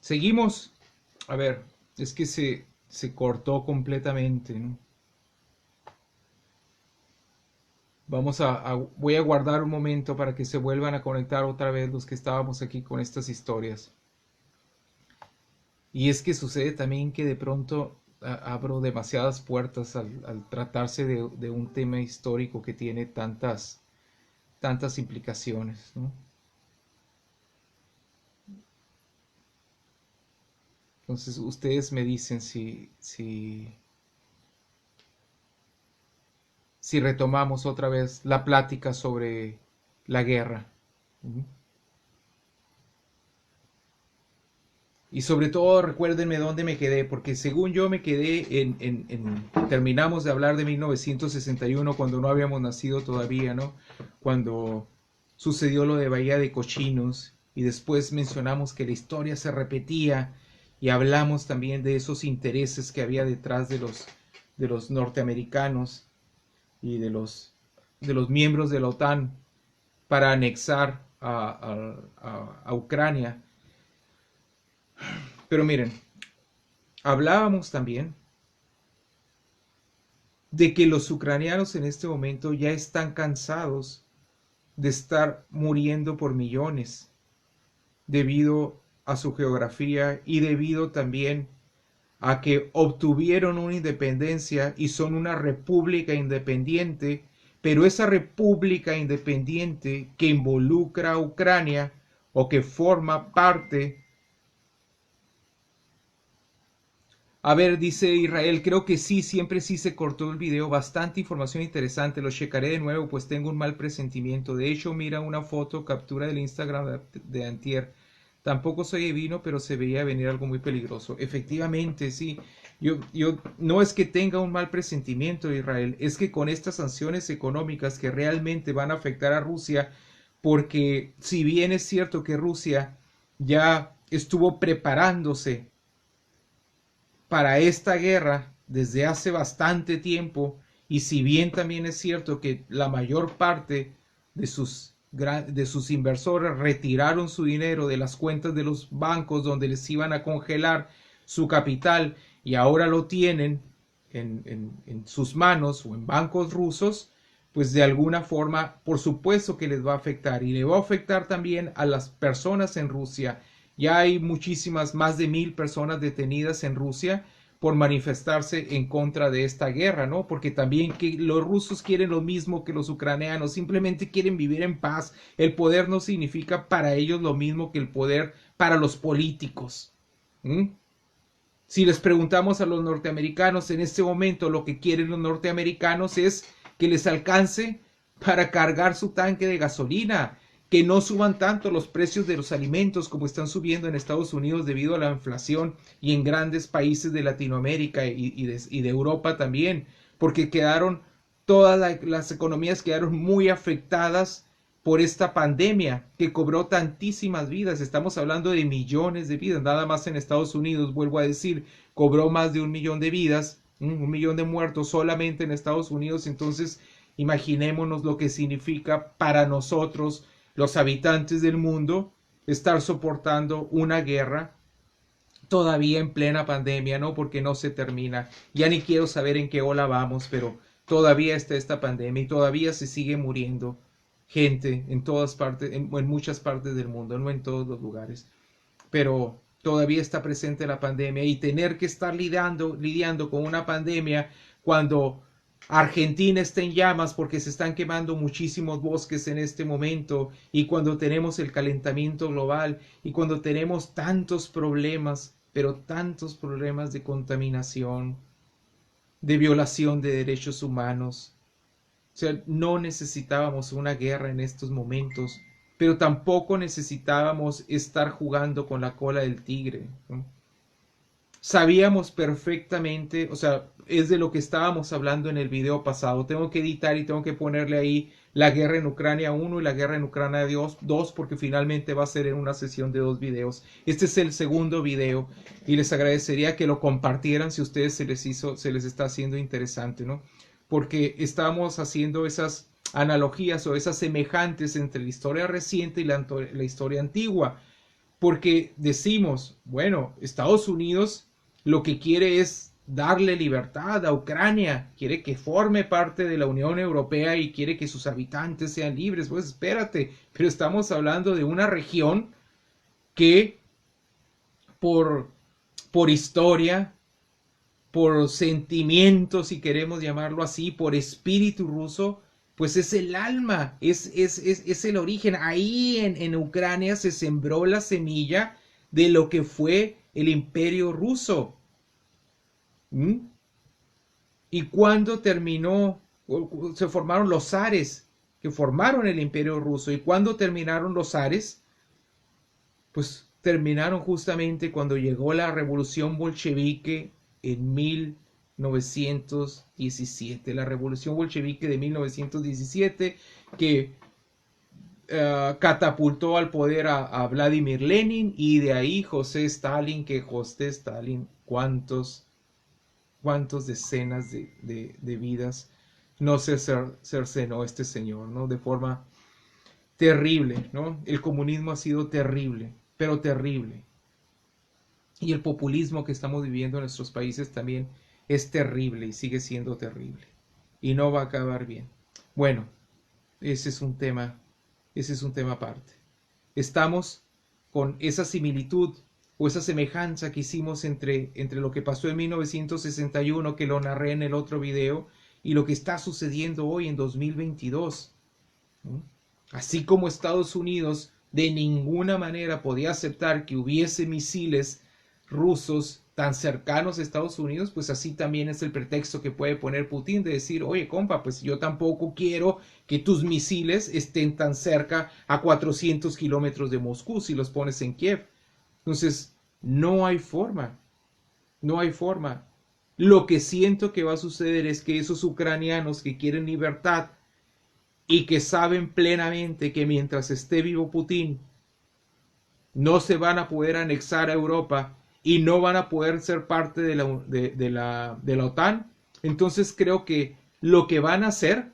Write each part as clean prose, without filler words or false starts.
Seguimos. A ver, es que se cortó completamente, ¿no? Voy a guardar un momento para que se vuelvan a conectar otra vez los que estábamos aquí con estas historias. Y es que sucede también que de pronto abro demasiadas puertas al tratarse de un tema histórico que tiene tantas implicaciones, ¿no? Entonces ustedes me dicen si retomamos otra vez la plática sobre la guerra. ¿Mm? Y sobre todo recuérdenme dónde me quedé, porque según yo me quedé terminamos de hablar de 1961 cuando no habíamos nacido todavía, ¿no? Cuando sucedió lo de Bahía de Cochinos y después mencionamos que la historia se repetía y hablamos también de esos intereses que había detrás de los norteamericanos y de los miembros de la OTAN para anexar a Ucrania. Pero miren, hablábamos también de que los ucranianos en este momento ya están cansados de estar muriendo por millones debido a su geografía y debido también a que obtuvieron una independencia y son una república independiente, pero esa república independiente que involucra a Ucrania o que forma parte. A ver, dice Israel, creo que sí, siempre sí se cortó el video, bastante información interesante, lo checaré de nuevo, pues tengo un mal presentimiento. De hecho, mira una foto, captura del Instagram de Antier. Tampoco soy divino, pero se veía venir algo muy peligroso. Efectivamente, sí. Yo no es que tenga un mal presentimiento, Israel, es que con estas sanciones económicas que realmente van a afectar a Rusia, porque si bien es cierto que Rusia ya estuvo preparándose para esta guerra desde hace bastante tiempo, y si bien también es cierto que la mayor parte de sus inversores retiraron su dinero de las cuentas de los bancos donde les iban a congelar su capital y ahora lo tienen en sus manos o en bancos rusos, pues de alguna forma por supuesto que les va a afectar y le va a afectar también a las personas en Rusia. Ya hay muchísimas, más de 1000 personas detenidas en Rusia por manifestarse en contra de esta guerra, ¿no? Porque también que los rusos quieren lo mismo que los ucranianos, simplemente quieren vivir en paz. El poder no significa para ellos lo mismo que el poder para los políticos. ¿Mm? Si les preguntamos a los norteamericanos en este momento, lo que quieren los norteamericanos es que les alcance para cargar su tanque de gasolina, que no suban tanto los precios de los alimentos como están subiendo en Estados Unidos debido a la inflación y en grandes países de Latinoamérica y de Europa también, porque las economías quedaron muy afectadas por esta pandemia que cobró tantísimas vidas. Estamos hablando de millones de vidas, nada más en Estados Unidos, vuelvo a decir, cobró más de 1 millón de vidas, 1 millón de muertos solamente en Estados Unidos. Entonces, imaginémonos lo que significa para nosotros, los habitantes del mundo, estar soportando una guerra todavía en plena pandemia, ¿no? Porque no se termina. Ya ni quiero saber en qué ola vamos, pero todavía está esta pandemia y todavía se sigue muriendo gente en todas partes, en muchas partes del mundo, no en todos los lugares, pero todavía está presente la pandemia y tener que estar lidiando con una pandemia cuando Argentina está en llamas porque se están quemando muchísimos bosques en este momento y cuando tenemos el calentamiento global y cuando tenemos tantos problemas, pero tantos problemas de contaminación, de violación de derechos humanos. O sea, no necesitábamos una guerra en estos momentos, pero tampoco necesitábamos estar jugando con la cola del tigre, ¿no? Sabíamos perfectamente, o sea, es de lo que estábamos hablando en el video pasado. Tengo que editar y tengo que ponerle ahí la guerra en Ucrania 1 y la guerra en Ucrania 2 porque finalmente va a ser en una sesión de 2 videos. Este es el segundo video y les agradecería que lo compartieran si a ustedes se les está haciendo interesante, ¿no? Porque estamos haciendo esas analogías o esas semejantes entre la historia reciente y la historia antigua. porque decimos, bueno, Estados Unidos lo que quiere es darle libertad a Ucrania, quiere que forme parte de la Unión Europea y quiere que sus habitantes sean libres. Pues espérate, pero estamos hablando de una región que por, por historia, por sentimiento, si queremos llamarlo así, por espíritu ruso, pues es el alma, es el origen. Ahí en Ucrania se sembró la semilla de lo que fue el imperio ruso. ¿Mm? Y cuando terminó, se formaron los zares, que formaron el imperio ruso. Y cuando terminaron los zares, pues terminaron justamente cuando llegó la revolución bolchevique en 1917, la revolución bolchevique de 1917 que catapultó al poder a Vladimir Lenin, y de ahí José Stalin, que José Stalin, cuántos decenas de vidas no se cercenó este señor, ¿no? De forma terrible, ¿no? El comunismo ha sido terrible, pero terrible. Y el populismo que estamos viviendo en nuestros países también es terrible y sigue siendo terrible. Y no va a acabar bien. Bueno, ese es un tema, ese es un tema aparte. Estamos con esa similitud o esa semejanza que hicimos entre lo que pasó en 1961, que lo narré en el otro video, y lo que está sucediendo hoy en 2022. ¿No? Así como Estados Unidos de ninguna manera podía aceptar que hubiese misiles rusos tan cercanos a Estados Unidos, pues así también es el pretexto que puede poner Putin de decir, oye compa, pues yo tampoco quiero que tus misiles estén tan cerca a 400 kilómetros de Moscú si los pones en Kiev. Entonces, no hay forma, no hay forma. Lo que siento que va a suceder es que esos ucranianos que quieren libertad y que saben plenamente que mientras esté vivo Putin, no se van a poder anexar a Europa y no van a poder ser parte de la OTAN, entonces creo que lo que van a hacer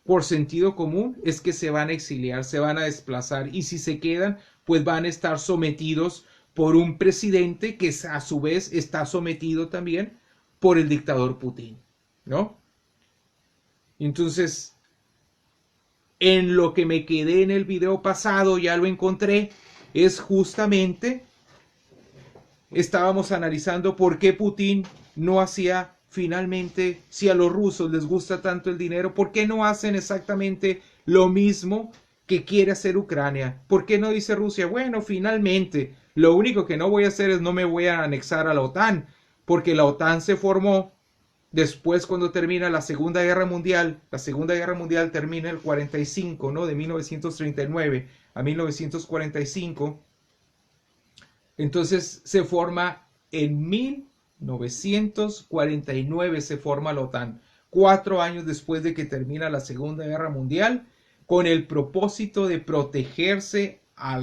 por sentido común es que se van a exiliar, se van a desplazar, y si se quedan, pues van a estar sometidos por un presidente que a su vez está sometido también por el dictador Putin, ¿no? Entonces, en lo que me quedé en el video pasado, ya lo encontré, es justamente, estábamos analizando por qué Putin no hacía finalmente, si a los rusos les gusta tanto el dinero, ¿por qué no hacen exactamente lo mismo que quiere hacer Ucrania? ¿Por qué no dice Rusia, bueno, finalmente, lo único que no voy a hacer es no me voy a anexar a la OTAN, porque la OTAN se formó después cuando termina la Segunda Guerra Mundial? La Segunda Guerra Mundial termina el 45, ¿no? De 1939 a 1945. Entonces se forma en 1949, se forma la OTAN, 4 años después de que termina la Segunda Guerra Mundial, con el propósito de protegerse a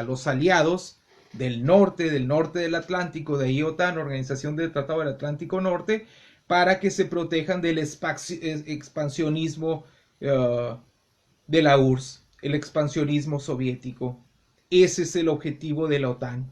los aliados del norte del Atlántico, de ahí OTAN, Organización del Tratado del Atlántico Norte, para que se protejan del expansionismo de la URSS, el expansionismo soviético. Ese es el objetivo de la OTAN.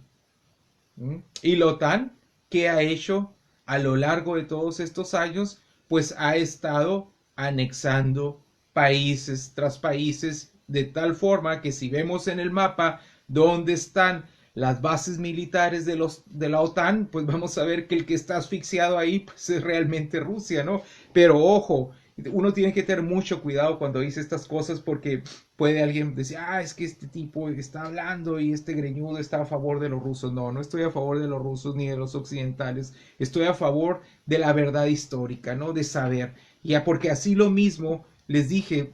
Y la OTAN, ¿qué ha hecho a lo largo de todos estos años? Pues ha estado anexando países tras países, de tal forma que si vemos en el mapa dónde están las bases militares de la OTAN, pues vamos a ver que el que está asfixiado ahí pues es realmente Rusia, ¿no? Pero ojo, uno tiene que tener mucho cuidado cuando dice estas cosas, porque puede alguien decir, es que este tipo está hablando y este greñudo está a favor de los rusos. No, no estoy a favor de los rusos ni de los occidentales, estoy a favor de la verdad histórica, ¿no? De saber. Ya, porque así lo mismo les dije,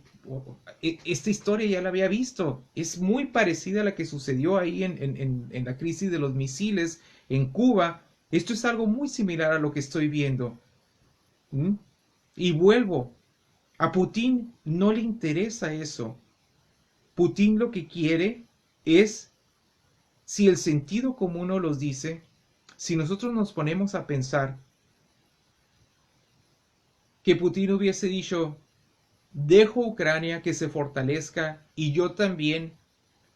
esta historia ya la había visto, es muy parecida a la que sucedió ahí en la crisis de los misiles en Cuba. Esto es algo muy similar a lo que estoy viendo. ¿Mm? Y vuelvo, a Putin no le interesa eso. Putin lo que quiere es, si el sentido común nos los dice, si nosotros nos ponemos a pensar que Putin hubiese dicho, dejo Ucrania que se fortalezca y yo también,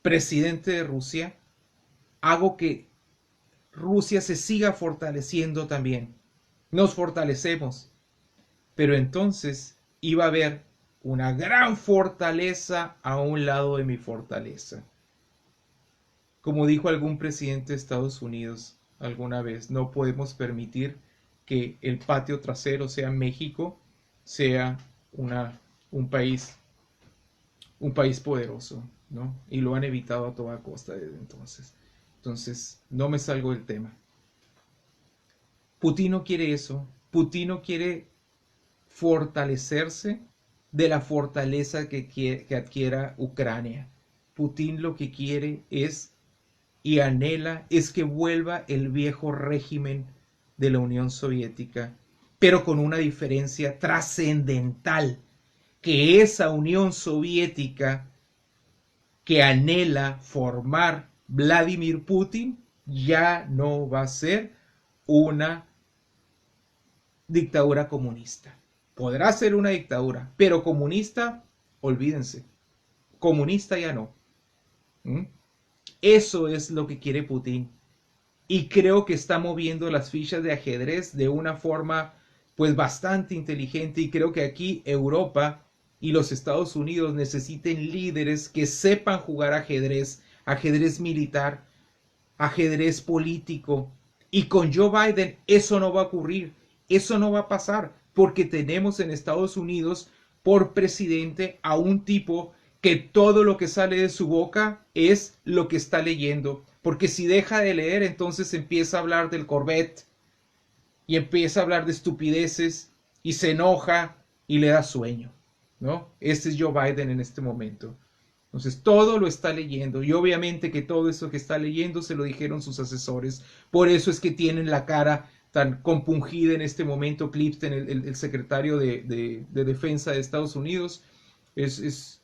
presidente de Rusia, hago que Rusia se siga fortaleciendo también. Nos fortalecemos. Pero entonces iba a haber una gran fortaleza a un lado de mi fortaleza. Como dijo algún presidente de Estados Unidos alguna vez, no podemos permitir que el patio trasero, sea México, sea un país un país poderoso, ¿no? Y lo han evitado a toda costa desde entonces. Entonces, no me salgo del tema. Putin no quiere eso. Putin no quiere fortalecerse de la fortaleza que adquiera Ucrania. Putin lo que quiere es y anhela es que vuelva el viejo régimen de la Unión Soviética, pero con una diferencia trascendental, que esa Unión Soviética que anhela formar Vladimir Putin ya no va a ser una dictadura comunista. Podrá ser una dictadura, pero comunista, olvídense. Comunista ya no. ¿Mm? Eso es lo que quiere Putin. Y creo que está moviendo las fichas de ajedrez de una forma pues bastante inteligente, y creo que aquí Europa y los Estados Unidos necesiten líderes que sepan jugar ajedrez, ajedrez militar, ajedrez político. Y con Joe Biden eso no va a ocurrir, eso no va a pasar, porque tenemos en Estados Unidos por presidente a un tipo que todo lo que sale de su boca es lo que está leyendo. Porque si deja de leer, entonces empieza a hablar del Corvette y empieza a hablar de estupideces y se enoja y le da sueño, ¿no? Este es Joe Biden en este momento. Entonces todo lo está leyendo, y obviamente que todo eso que está leyendo se lo dijeron sus asesores. Por eso es que tienen la cara tan compungida en este momento. Clifton, el secretario de Defensa de Estados Unidos, es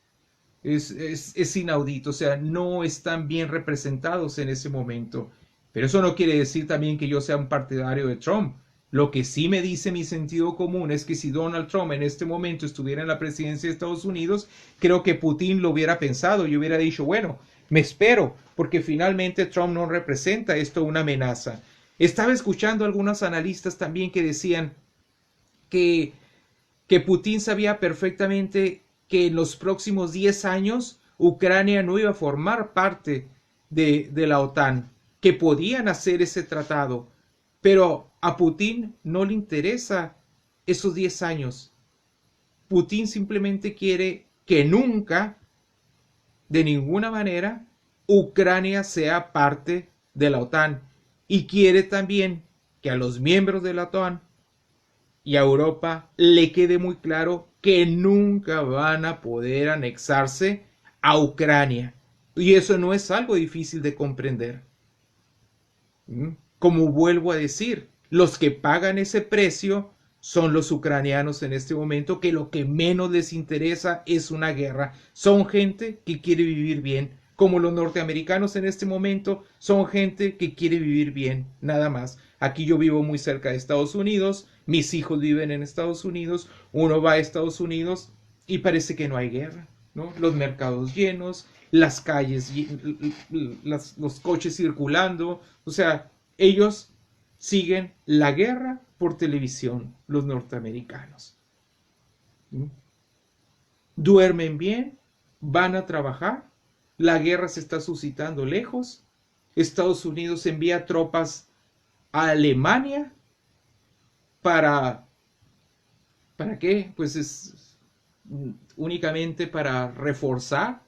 inaudito. O sea, no están bien representados en ese momento. Pero eso no quiere decir también que yo sea un partidario de Trump. Lo que sí me dice mi sentido común es que si Donald Trump en este momento estuviera en la presidencia de Estados Unidos, creo que Putin lo hubiera pensado y hubiera dicho, bueno, me espero, porque finalmente Trump no representa esto una amenaza. Estaba escuchando a algunos analistas también que decían que, que Putin sabía perfectamente que en los próximos 10 años Ucrania no iba a formar parte de la OTAN, que podían hacer ese tratado, pero a Putin no le interesa esos 10 años. Putin simplemente quiere que nunca, de ninguna manera, Ucrania sea parte de la OTAN, y quiere también que a los miembros de la OTAN y a Europa le quede muy claro que nunca van a poder anexarse a Ucrania. Y eso no es algo difícil de comprender. Como vuelvo a decir, los que pagan ese precio son los ucranianos en este momento, que lo que menos les interesa es una guerra. Son gente que quiere vivir bien, como los norteamericanos en este momento son gente que quiere vivir bien, nada más. Aquí yo vivo muy cerca de Estados Unidos, mis hijos viven en Estados Unidos, uno va a Estados Unidos y parece que no hay guerra, ¿no? Los mercados llenos, las calles, los coches circulando, o sea, ellos siguen la guerra por televisión, los norteamericanos. Duermen bien, van a trabajar, la guerra se está suscitando lejos, Estados Unidos envía tropas a Alemania ¿para qué? Pues es únicamente para reforzar.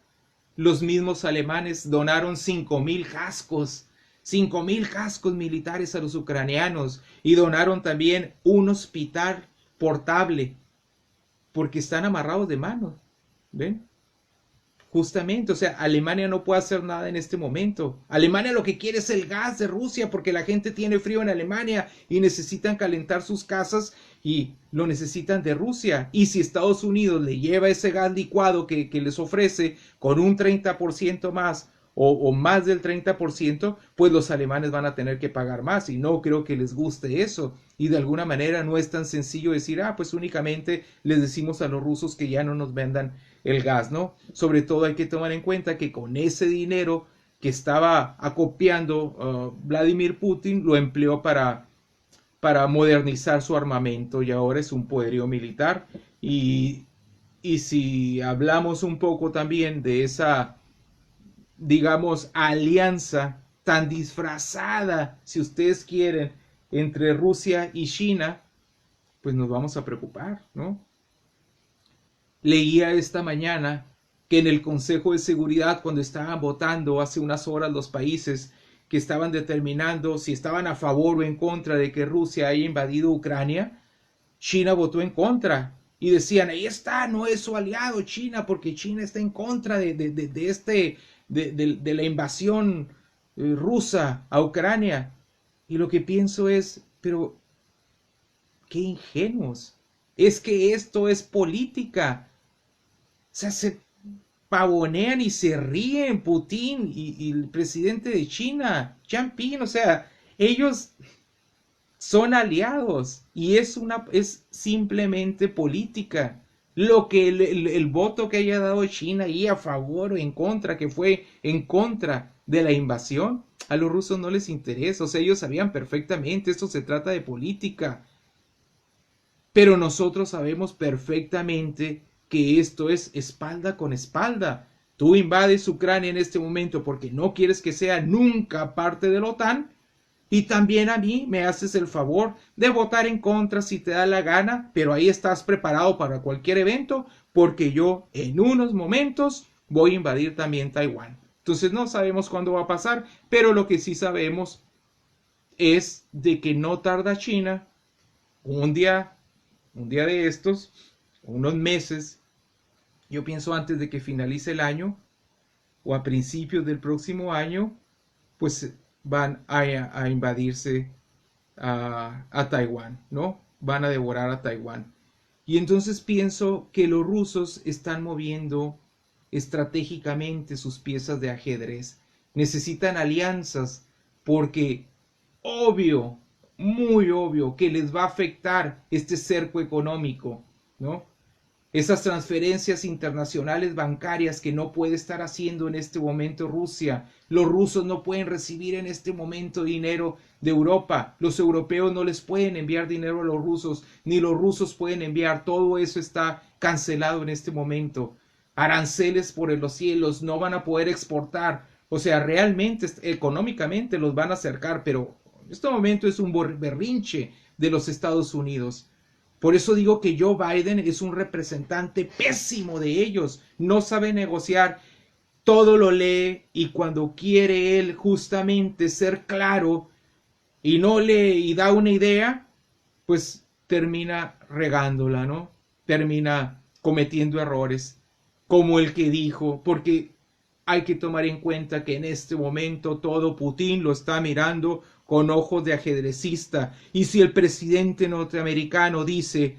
Los mismos alemanes donaron 5,000 cascos, 5,000 cascos militares a los ucranianos, y donaron también un hospital portable, porque están amarrados de manos, ¿ven? Justamente, o sea, Alemania no puede hacer nada en este momento. Alemania lo que quiere es el gas de Rusia, porque la gente tiene frío en Alemania y necesitan calentar sus casas y lo necesitan de Rusia. Y si Estados Unidos le lleva ese gas licuado que les ofrece con un 30% más o más del 30%, pues los alemanes van a tener que pagar más, y no creo que les guste eso. Y de alguna manera no es tan sencillo decir, pues únicamente les decimos a los rusos que ya no nos vendan el gas, ¿no? Sobre todo hay que tomar en cuenta que con ese dinero que estaba acopiando Vladimir Putin, lo empleó para modernizar su armamento y ahora es un poderío militar. Y si hablamos un poco también de esa, digamos, alianza tan disfrazada, si ustedes quieren, entre Rusia y China, pues nos vamos a preocupar, ¿no? Leía esta mañana que en el Consejo de Seguridad, cuando estaban votando hace unas horas los países que estaban determinando si estaban a favor o en contra de que Rusia haya invadido Ucrania, China votó en contra. Y decían, ahí está, no es su aliado China, porque China está en contra de la invasión rusa a Ucrania. Y lo que pienso es, pero qué ingenuos. Es que esto es política. O sea, se pavonean y se ríen Putin y el presidente de China, Xi Jinping. O sea, ellos son aliados y es simplemente política. Lo que el voto que haya dado China ahí a favor o en contra, que fue en contra de la invasión, a los rusos no les interesa. O sea, ellos sabían perfectamente, esto se trata de política. Pero nosotros sabemos perfectamente que esto es espalda con espalda. Tú invades Ucrania en este momento porque no quieres que sea nunca parte de la OTAN. Y también a mí me haces el favor de votar en contra si te da la gana, pero ahí estás preparado para cualquier evento, porque yo en unos momentos voy a invadir también Taiwán. Entonces no sabemos cuándo va a pasar, pero lo que sí sabemos es de que no tarda China un día de estos, unos meses, yo pienso antes de que finalice el año o a principios del próximo año, pues van a invadirse a Taiwán, ¿no? Van a devorar a Taiwán. Y entonces pienso que los rusos están moviendo estratégicamente sus piezas de ajedrez. Necesitan alianzas porque obvio, muy obvio, que les va a afectar este cerco económico, ¿no? Esas transferencias internacionales bancarias que no puede estar haciendo en este momento Rusia. Los rusos no pueden recibir en este momento dinero de Europa. Los europeos no les pueden enviar dinero a los rusos, ni los rusos pueden enviar. Todo eso está cancelado en este momento. Aranceles por los cielos, no van a poder exportar. O sea, realmente, económicamente los van a acercar, pero en este momento es un berrinche de los Estados Unidos. Por eso digo que Joe Biden es un representante pésimo de ellos. No sabe negociar, todo lo lee y cuando quiere él justamente ser claro y no lee y da una idea, pues termina regándola, ¿no? Termina cometiendo errores como el que dijo, porque hay que tomar en cuenta que en este momento todo Putin lo está mirando con ojos de ajedrecista. Y si el presidente norteamericano dice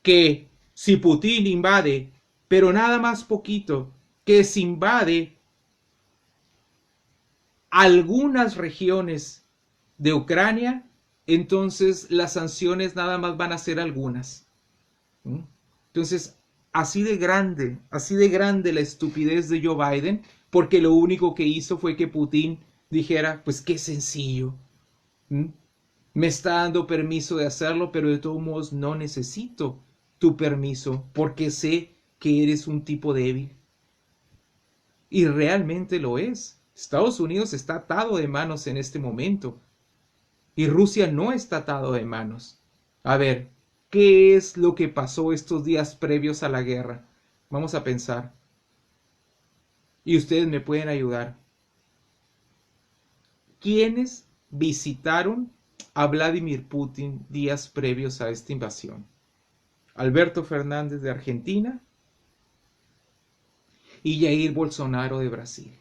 que si Putin invade, pero nada más poquito, que si invade algunas regiones de Ucrania, entonces las sanciones nada más van a ser algunas. Entonces, así de grande la estupidez de Joe Biden, porque lo único que hizo fue que Putin dijera, pues qué sencillo. Me está dando permiso de hacerlo, pero de todos modos no necesito tu permiso, porque sé que eres un tipo débil. Y realmente lo es. Estados Unidos está atado de manos en este momento. Y Rusia no está atado de manos. A ver, ¿qué es lo que pasó estos días previos a la guerra? Vamos a pensar. Y ustedes me pueden ayudar. ¿Quiénes visitaron a Vladimir Putin días previos a esta invasión? Alberto Fernández de Argentina y Jair Bolsonaro de Brasil.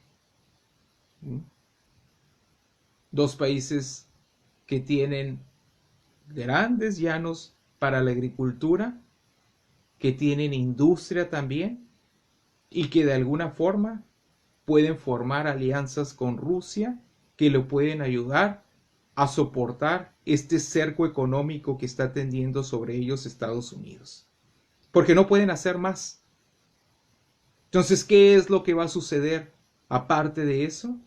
Dos países que tienen grandes llanos para la agricultura, que tienen industria también y que de alguna forma pueden formar alianzas con Rusia que lo pueden ayudar a soportar este cerco económico que está tendiendo sobre ellos Estados Unidos. Porque no pueden hacer más. Entonces, ¿qué es lo que va a suceder aparte de eso?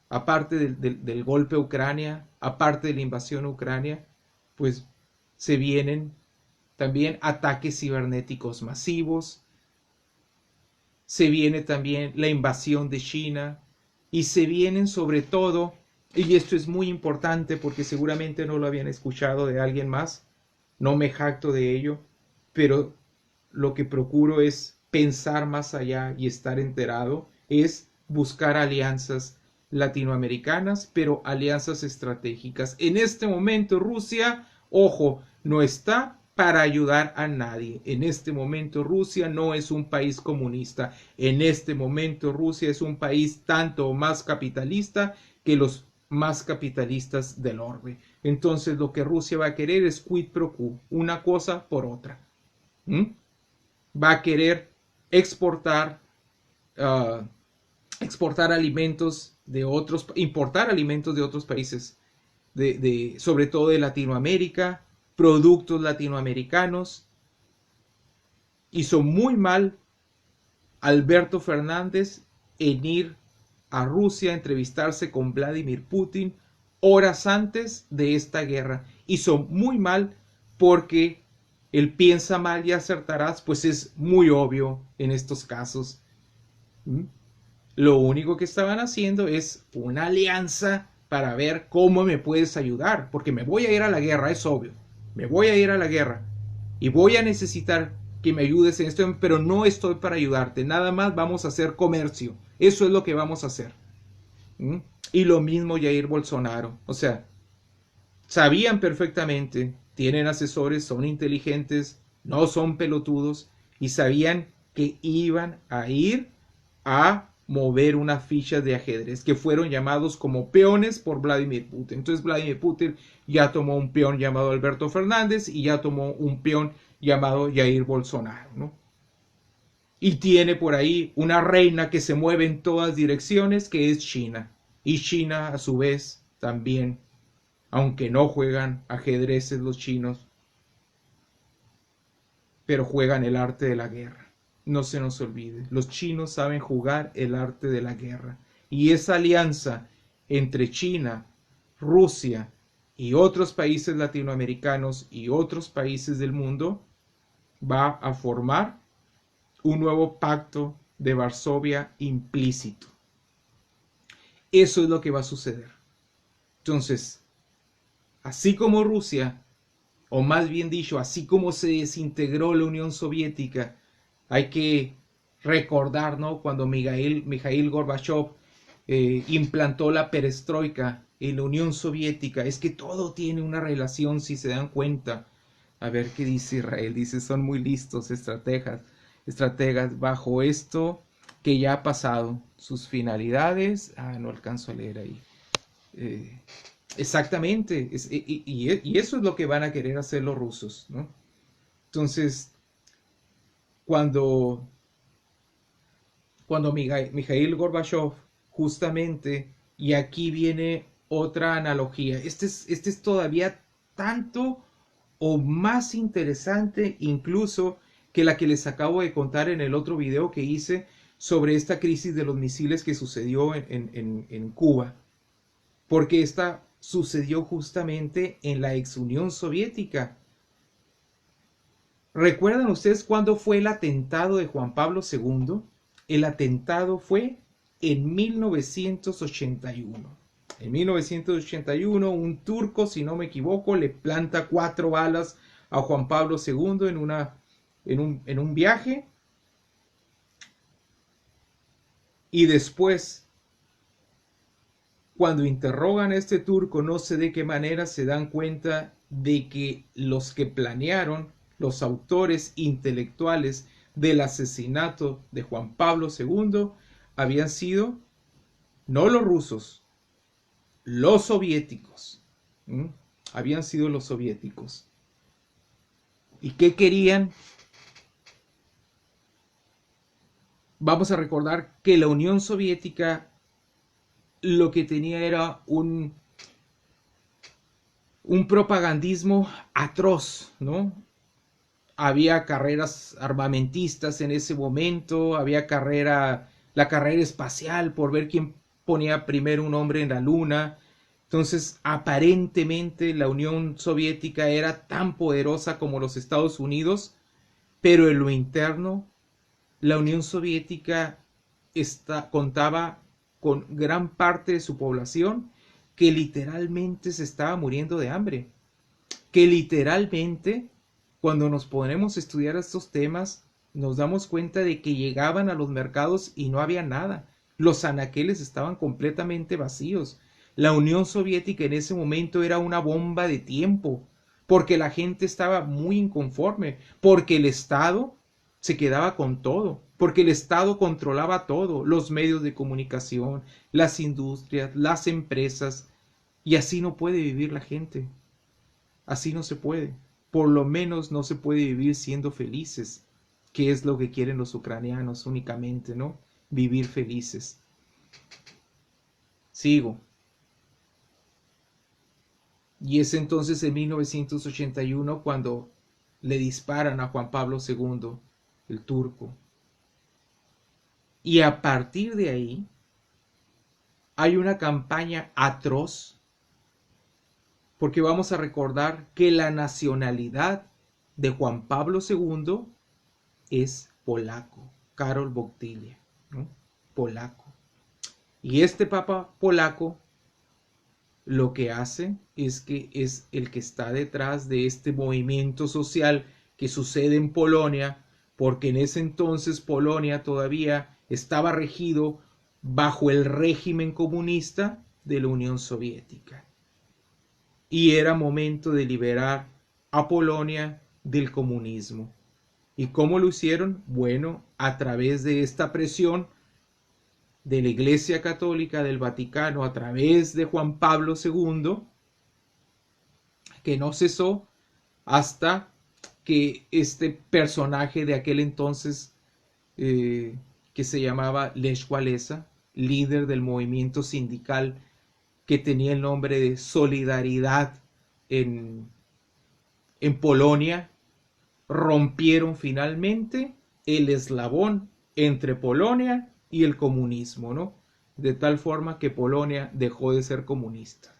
aparte del golpe a Ucrania, aparte de la invasión a Ucrania, pues se vienen también ataques cibernéticos masivos, se viene también la invasión de China y se vienen sobre todo, y esto es muy importante porque seguramente no lo habían escuchado de alguien más, no me jacto de ello, pero lo que procuro es pensar más allá y estar enterado, es buscar alianzas latinoamericanas, pero alianzas estratégicas. En este momento Rusia, ojo, no está para ayudar a nadie. En este momento Rusia no es un país comunista. En este momento Rusia es un país tanto más capitalista que los más capitalistas del orbe. Entonces lo que Rusia va a querer es quid pro quo, una cosa por otra. ¿Mm? Va a querer exportar, uh, exportar alimentos de otros, importar alimentos de otros países, sobre todo de Latinoamérica, productos latinoamericanos. Hizo muy mal Alberto Fernández en ir a Rusia a entrevistarse con Vladimir Putin horas antes de esta guerra. Hizo muy mal porque el piensa mal y acertarás, pues es muy obvio en estos casos. Lo único que estaban haciendo es una alianza para ver cómo me puedes ayudar, porque me voy a ir a la guerra, es obvio. Me voy a ir a la guerra y voy a necesitar que me ayudes en esto, pero no estoy para ayudarte, nada más vamos a hacer comercio, eso es lo que vamos a hacer. Y lo mismo Jair Bolsonaro, o sea, sabían perfectamente, tienen asesores, son inteligentes, no son pelotudos, y sabían que iban a ir a mover una ficha de ajedrez, que fueron llamados como peones por Vladimir Putin. Entonces Vladimir Putin ya tomó un peón llamado Alberto Fernández y ya tomó un peón llamado Jair Bolsonaro, ¿no? Y tiene por ahí una reina que se mueve en todas direcciones, que es China. Y China a su vez también, aunque no juegan ajedrez los chinos, pero juegan el arte de la guerra. No se nos olvide, los chinos saben jugar el arte de la guerra. Y esa alianza entre China, Rusia y otros países latinoamericanos y otros países del mundo va a formar un nuevo pacto de Varsovia implícito. Eso es lo que va a suceder. Entonces, así como Rusia, o más bien dicho, así como se desintegró la Unión Soviética, hay que recordar, ¿no?, cuando Mikhail Gorbachev implantó la perestroika en la Unión Soviética. Es que todo tiene una relación, si se dan cuenta. A ver qué dice Israel. Dice, son muy listos, estrategas bajo esto que ya ha pasado. Sus finalidades, no alcanzo a leer ahí. Exactamente, y eso es lo que van a querer hacer los rusos, ¿no? Entonces, cuando Mikhail Gorbachev, justamente, y aquí viene otra analogía, este es todavía tanto o más interesante incluso que la que les acabo de contar en el otro video que hice sobre esta crisis de los misiles que sucedió en Cuba, porque esta sucedió justamente en la ex Unión Soviética. ¿Recuerdan ustedes cuándo fue el atentado de Juan Pablo II? El atentado fue en 1981. En 1981, un turco, si no me equivoco, le planta 4 balas a Juan Pablo II en un viaje. Y después, cuando interrogan a este turco, no sé de qué manera se dan cuenta de que los que planearon, los autores intelectuales del asesinato de Juan Pablo II, habían sido no los rusos, los soviéticos. Habían sido los soviéticos. ¿Y qué querían? Vamos a recordar que la Unión Soviética lo que tenía era un propagandismo atroz, ¿no? Había carreras armamentistas en ese momento, había la carrera espacial por ver quién ponía primero un hombre en la luna. Entonces, aparentemente la Unión Soviética era tan poderosa como los Estados Unidos, pero en lo interno, la Unión Soviética contaba con gran parte de su población que literalmente se estaba muriendo de hambre. Que literalmente, cuando nos ponemos a estudiar estos temas, nos damos cuenta de que llegaban a los mercados y no había nada. Los anaqueles estaban completamente vacíos. La Unión Soviética en ese momento era una bomba de tiempo, porque la gente estaba muy inconforme, porque el Estado se quedaba con todo, porque el Estado controlaba todo, los medios de comunicación, las industrias, las empresas, y así no puede vivir la gente. Así no se puede. Por lo menos no se puede vivir siendo felices, que es lo que quieren los ucranianos únicamente, ¿no? Vivir felices. Sigo. Y es entonces en 1981 cuando le disparan a Juan Pablo II, el turco. Y a partir de ahí hay una campaña atroz, porque vamos a recordar que la nacionalidad de Juan Pablo II es polaco, Karol Wojtyła, ¿no? Polaco. Y este papa polaco lo que hace es que es el que está detrás de este movimiento social que sucede en Polonia, porque en ese entonces Polonia todavía estaba regido bajo el régimen comunista de la Unión Soviética. Y era momento de liberar a Polonia del comunismo. ¿Y cómo lo hicieron? Bueno, a través de esta presión de la Iglesia Católica del Vaticano, a través de Juan Pablo II, que no cesó hasta que este personaje de aquel entonces, que se llamaba Lech Walesa, líder del movimiento sindical que tenía el nombre de Solidaridad en Polonia, rompieron finalmente el eslabón entre Polonia y el comunismo, ¿no? De tal forma que Polonia dejó de ser comunista.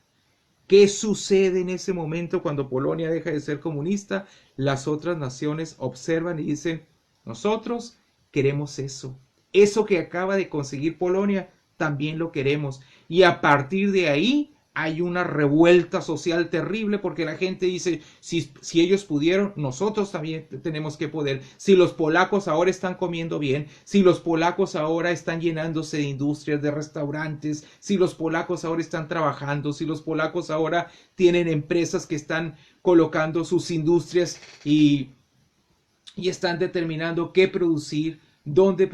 ¿Qué sucede en ese momento cuando Polonia deja de ser comunista? Las otras naciones observan y dicen, nosotros queremos eso. Eso que acaba de conseguir Polonia, también lo queremos. Y a partir de ahí hay una revuelta social terrible porque la gente dice, si ellos pudieron, nosotros también tenemos que poder. Si los polacos ahora están comiendo bien, si los polacos ahora están llenándose de industrias, de restaurantes, si los polacos ahora están trabajando, si los polacos ahora tienen empresas que están colocando sus industrias y están determinando qué producir, dónde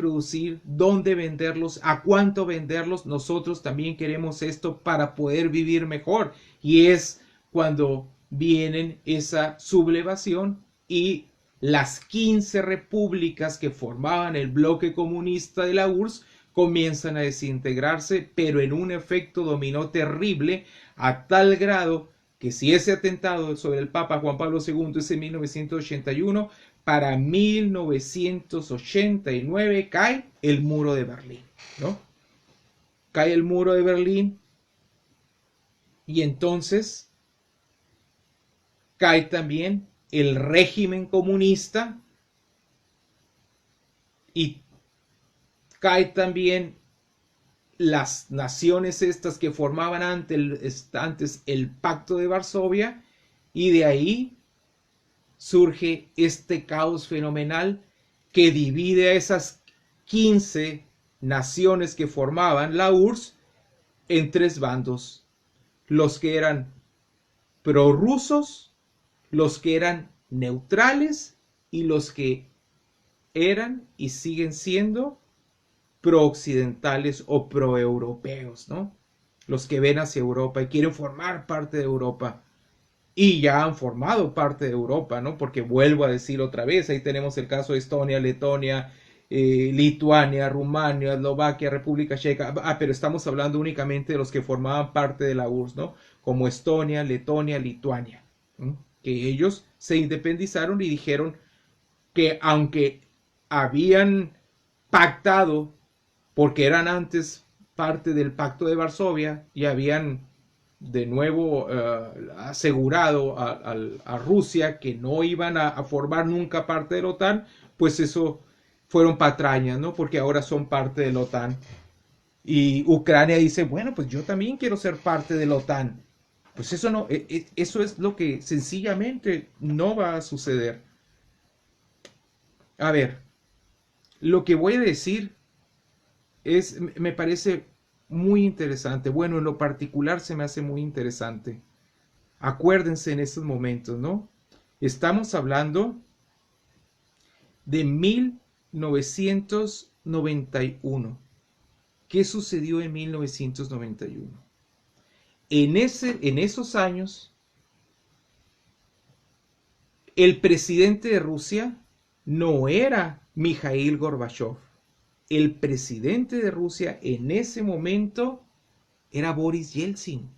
venderlos, a cuánto venderlos, nosotros también queremos esto para poder vivir mejor. Y es cuando vienen esa sublevación y las 15 repúblicas que formaban el bloque comunista de la URSS comienzan a desintegrarse, pero en un efecto dominó terrible, a tal grado que si ese atentado sobre el Papa Juan Pablo II es en 1981, para 1989 cae el muro de Berlín, ¿no? Cae el muro de Berlín y entonces cae también el régimen comunista y cae también las naciones estas que formaban antes el Pacto de Varsovia, y de ahí surge este caos fenomenal que divide a esas 15 naciones que formaban la URSS en tres bandos: los que eran prorrusos, los que eran neutrales y los que eran y siguen siendo pro-occidentales o pro-europeos, ¿no? Los que ven hacia Europa y quieren formar parte de Europa. Y ya han formado parte de Europa, ¿no? Porque vuelvo a decir otra vez, ahí tenemos el caso de Estonia, Letonia, Lituania, Rumania, Eslovaquia, República Checa. Pero estamos hablando únicamente de los que formaban parte de la URSS, ¿no? Como Estonia, Letonia, Lituania, ¿no? Que ellos se independizaron y dijeron que aunque habían pactado, porque eran antes parte del Pacto de Varsovia y habían de nuevo asegurado a Rusia que no iban a formar nunca parte de la OTAN, pues eso fueron patrañas, ¿no? Porque ahora son parte de la OTAN. Y Ucrania dice, bueno, pues yo también quiero ser parte de la OTAN. Pues eso no, eso es lo que sencillamente no va a suceder. A ver, lo que voy a decir me parece muy interesante. Bueno, en lo particular se me hace muy interesante. Acuérdense en estos momentos, ¿no? Estamos hablando de 1991. ¿Qué sucedió en 1991? En esos años, el presidente de Rusia no era Mikhail Gorbachev. El presidente de Rusia en ese momento era Boris Yeltsin.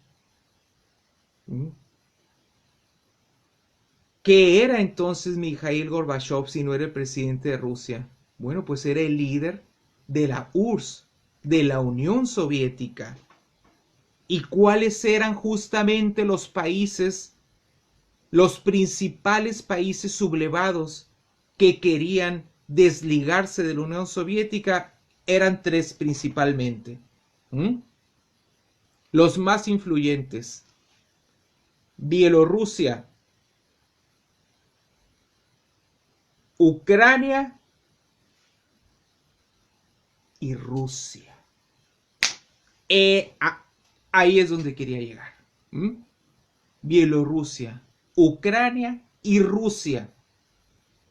¿Qué era entonces Mikhail Gorbachev si no era el presidente de Rusia? Bueno, pues era el líder de la URSS, de la Unión Soviética. ¿Y cuáles eran justamente los países, los principales países sublevados que querían desligarse de la Unión Soviética? Eran tres principalmente. Los más influyentes: Bielorrusia, Ucrania y Rusia. Ahí es donde quería llegar. Bielorrusia, Ucrania y Rusia,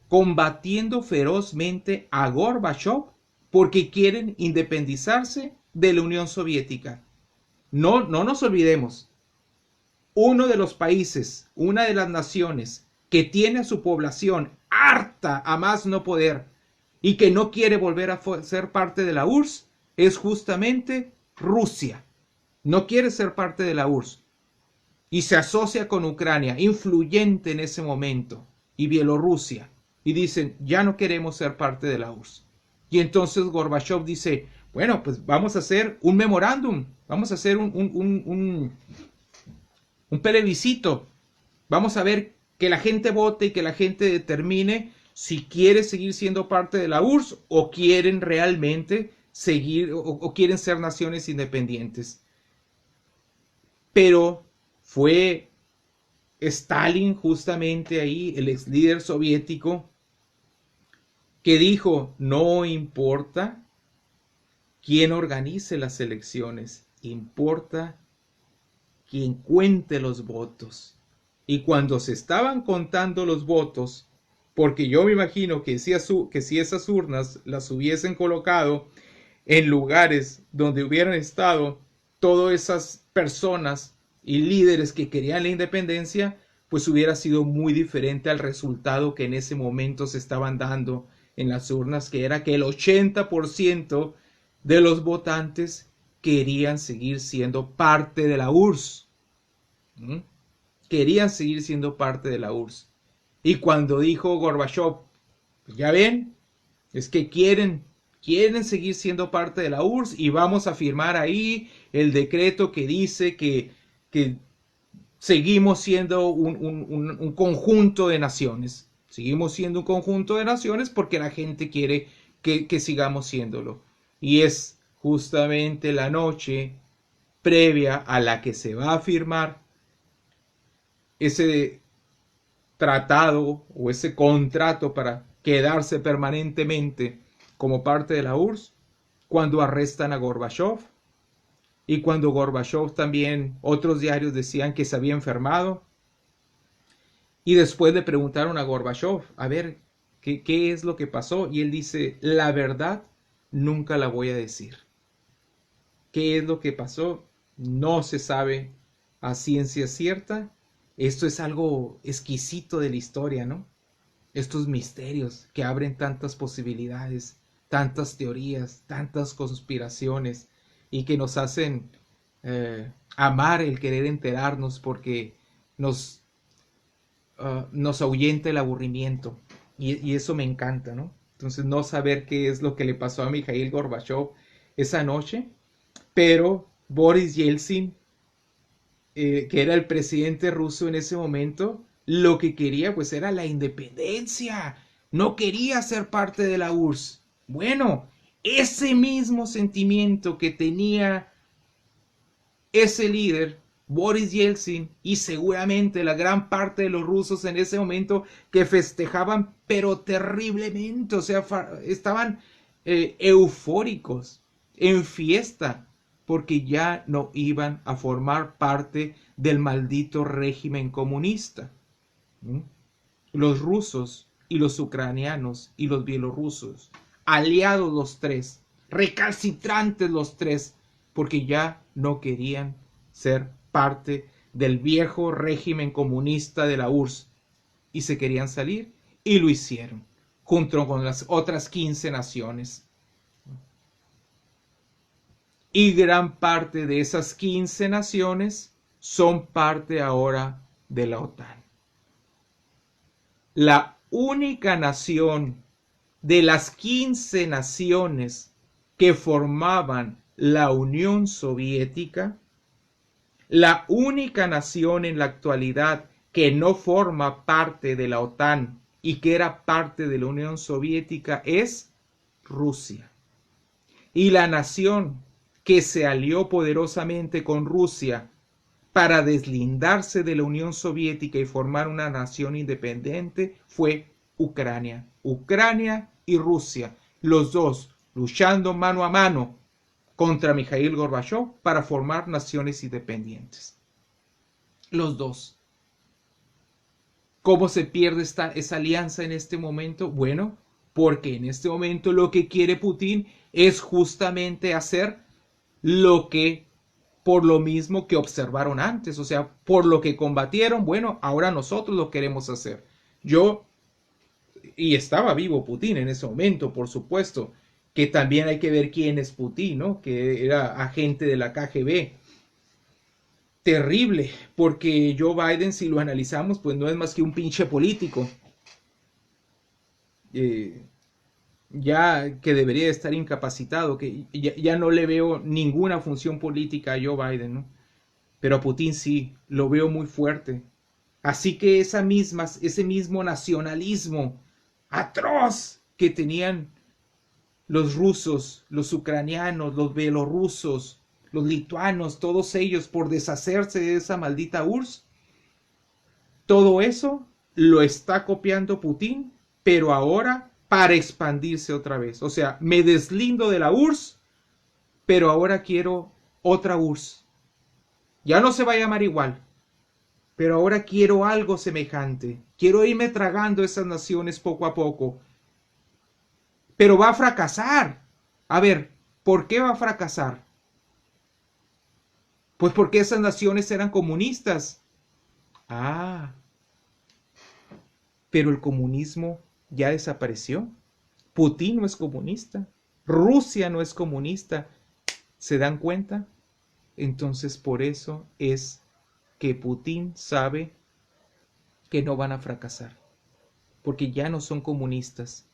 combatiendo ferozmente a Gorbachev porque quieren independizarse de la Unión Soviética. No nos olvidemos, uno de los países, una de las naciones que tiene a su población harta a más no poder y que no quiere volver a ser parte de la URSS es justamente Rusia. No quiere ser parte de la URSS y se asocia con Ucrania, influyente en ese momento, y Bielorrusia, y dicen, ya no queremos ser parte de la URSS. Y entonces Gorbachev dice, bueno, pues vamos a hacer un memorándum, vamos a hacer un plebiscito, vamos a ver que la gente vote y que la gente determine si quiere seguir siendo parte de la URSS o quieren realmente seguir o quieren ser naciones independientes. Pero fue Stalin justamente ahí, el ex líder soviético, que dijo, no importa quién organice las elecciones, importa quien cuente los votos. Y cuando se estaban contando los votos, porque yo me imagino que si esas urnas las hubiesen colocado en lugares donde hubieran estado todas esas personas y líderes que querían la independencia, pues hubiera sido muy diferente al resultado que en ese momento se estaban dando en las urnas, que era que el 80% de los votantes querían seguir siendo parte de la URSS. Querían seguir siendo parte de la URSS. Y cuando dijo Gorbachev, pues ya ven, es que quieren seguir siendo parte de la URSS y vamos a firmar ahí el decreto que dice que seguimos siendo un conjunto de naciones. Seguimos siendo un conjunto de naciones porque la gente quiere que sigamos siéndolo. Y es justamente la noche previa a la que se va a firmar ese tratado o ese contrato para quedarse permanentemente como parte de la URSS, cuando arrestan a Gorbachev y cuando Gorbachev también, otros diarios decían que se había enfermado. Y después le preguntaron a Gorbachev, a ver, ¿qué es lo que pasó? Y él dice, la verdad nunca la voy a decir. ¿Qué es lo que pasó? No se sabe a ciencia cierta. Esto es algo exquisito de la historia, ¿no? Estos misterios que abren tantas posibilidades, tantas teorías, tantas conspiraciones y que nos hacen amar el querer enterarnos porque nos ahuyenta el aburrimiento y eso me encanta, ¿no? Entonces no saber qué es lo que le pasó a Mikhail Gorbachev esa noche Pero Boris Yeltsin, que era el presidente ruso en ese momento, lo que quería pues era la independencia. No quería ser parte de la URSS. Bueno, ese mismo sentimiento que tenía ese líder, Boris Yeltsin, y seguramente la gran parte de los rusos en ese momento que festejaban pero terriblemente, o sea, estaban eufóricos, en fiesta, porque ya no iban a formar parte del maldito régimen comunista. ¿Mm? Los rusos y los ucranianos y los bielorrusos, aliados los tres, recalcitrantes los tres, porque ya no querían ser parte del viejo régimen comunista de la URSS y se querían salir y lo hicieron, junto con las otras 15 naciones. Y gran parte de esas 15 naciones son parte ahora de la OTAN. La única nación de las 15 naciones que formaban la Unión Soviética, la única nación en la actualidad que no forma parte de la OTAN y que era parte de la Unión Soviética es Rusia. Y la nación que se alió poderosamente con Rusia para deslindarse de la Unión Soviética y formar una nación independiente fue Ucrania. Ucrania y Rusia, los dos luchando mano a mano contra Mikhail Gorbachev para formar naciones independientes. Los dos. ¿Cómo se pierde esa alianza en este momento? Bueno, porque en este momento lo que quiere Putin es justamente hacer lo que, por lo mismo que observaron antes, o sea, por lo que combatieron, bueno, ahora nosotros lo queremos hacer. Y estaba vivo Putin en ese momento, por supuesto, que también hay que ver quién es Putin, ¿no? Que era agente de la KGB. Terrible, porque Joe Biden, si lo analizamos, pues no es más que un pinche político. Ya que debería estar incapacitado, que ya no le veo ninguna función política a Joe Biden, ¿no? Pero a Putin sí, lo veo muy fuerte. Así que ese mismo nacionalismo atroz que tenían los rusos, los ucranianos, los bielorrusos, los lituanos, todos ellos por deshacerse de esa maldita URSS, todo eso lo está copiando Putin, pero ahora para expandirse otra vez. O sea, me deslindo de la URSS, pero ahora quiero otra URSS. Ya no se va a llamar igual, pero ahora quiero algo semejante. Quiero irme tragando esas naciones poco a poco. Pero va a fracasar. A ver, ¿por qué va a fracasar? Pues porque esas naciones eran comunistas. Ah, pero el comunismo ya desapareció. Putin no es comunista. Rusia no es comunista. ¿Se dan cuenta? Entonces por eso es que Putin sabe que no van a fracasar. Porque ya no son comunistas.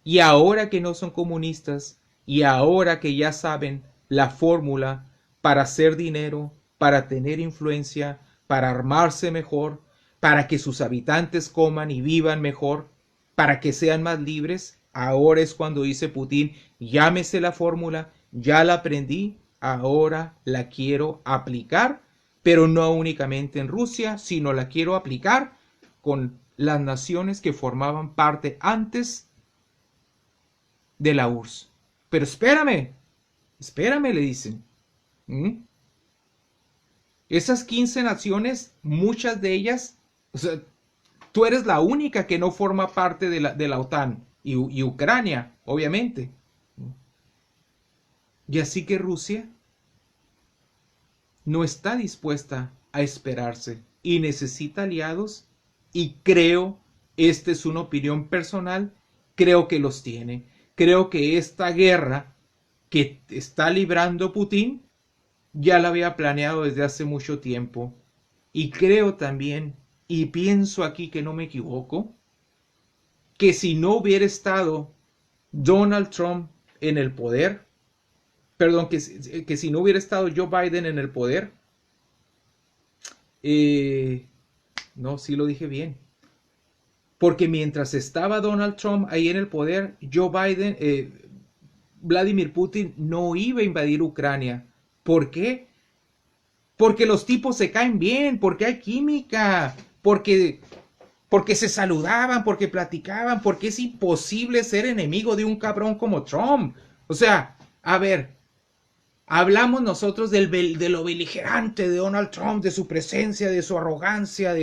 Y ahora que no son comunistas, y ahora que ya saben la fórmula para hacer dinero, para tener influencia, para armarse mejor, para que sus habitantes coman y vivan mejor, para que sean más libres, ahora es cuando dice Putin, llámese la fórmula, ya la aprendí, ahora la quiero aplicar, pero no únicamente en Rusia, sino la quiero aplicar con las naciones que formaban parte antes de la URSS. Pero espérame, le dicen. ¿Mm? Esas 15 naciones, muchas de ellas, o sea, tú eres la única que no forma parte de la OTAN, y Ucrania, obviamente. Y así que Rusia no está dispuesta a esperarse y necesita aliados, y creo, esta es una opinión personal, creo que los tiene. Creo que esta guerra que está librando Putin ya la había planeado desde hace mucho tiempo. Y creo también, y pienso aquí que no me equivoco, que si no hubiera estado Donald Trump en el poder, perdón, que si no hubiera estado Joe Biden en el poder, no, sí lo dije bien. Porque mientras estaba Donald Trump ahí en el poder, Joe Biden, Vladimir Putin no iba a invadir Ucrania. ¿Por qué? Porque los tipos se caen bien, porque hay química, porque se saludaban, porque platicaban, porque es imposible ser enemigo de un cabrón como Trump. O sea, a ver, hablamos nosotros de lo beligerante de Donald Trump, de su presencia, de su arrogancia.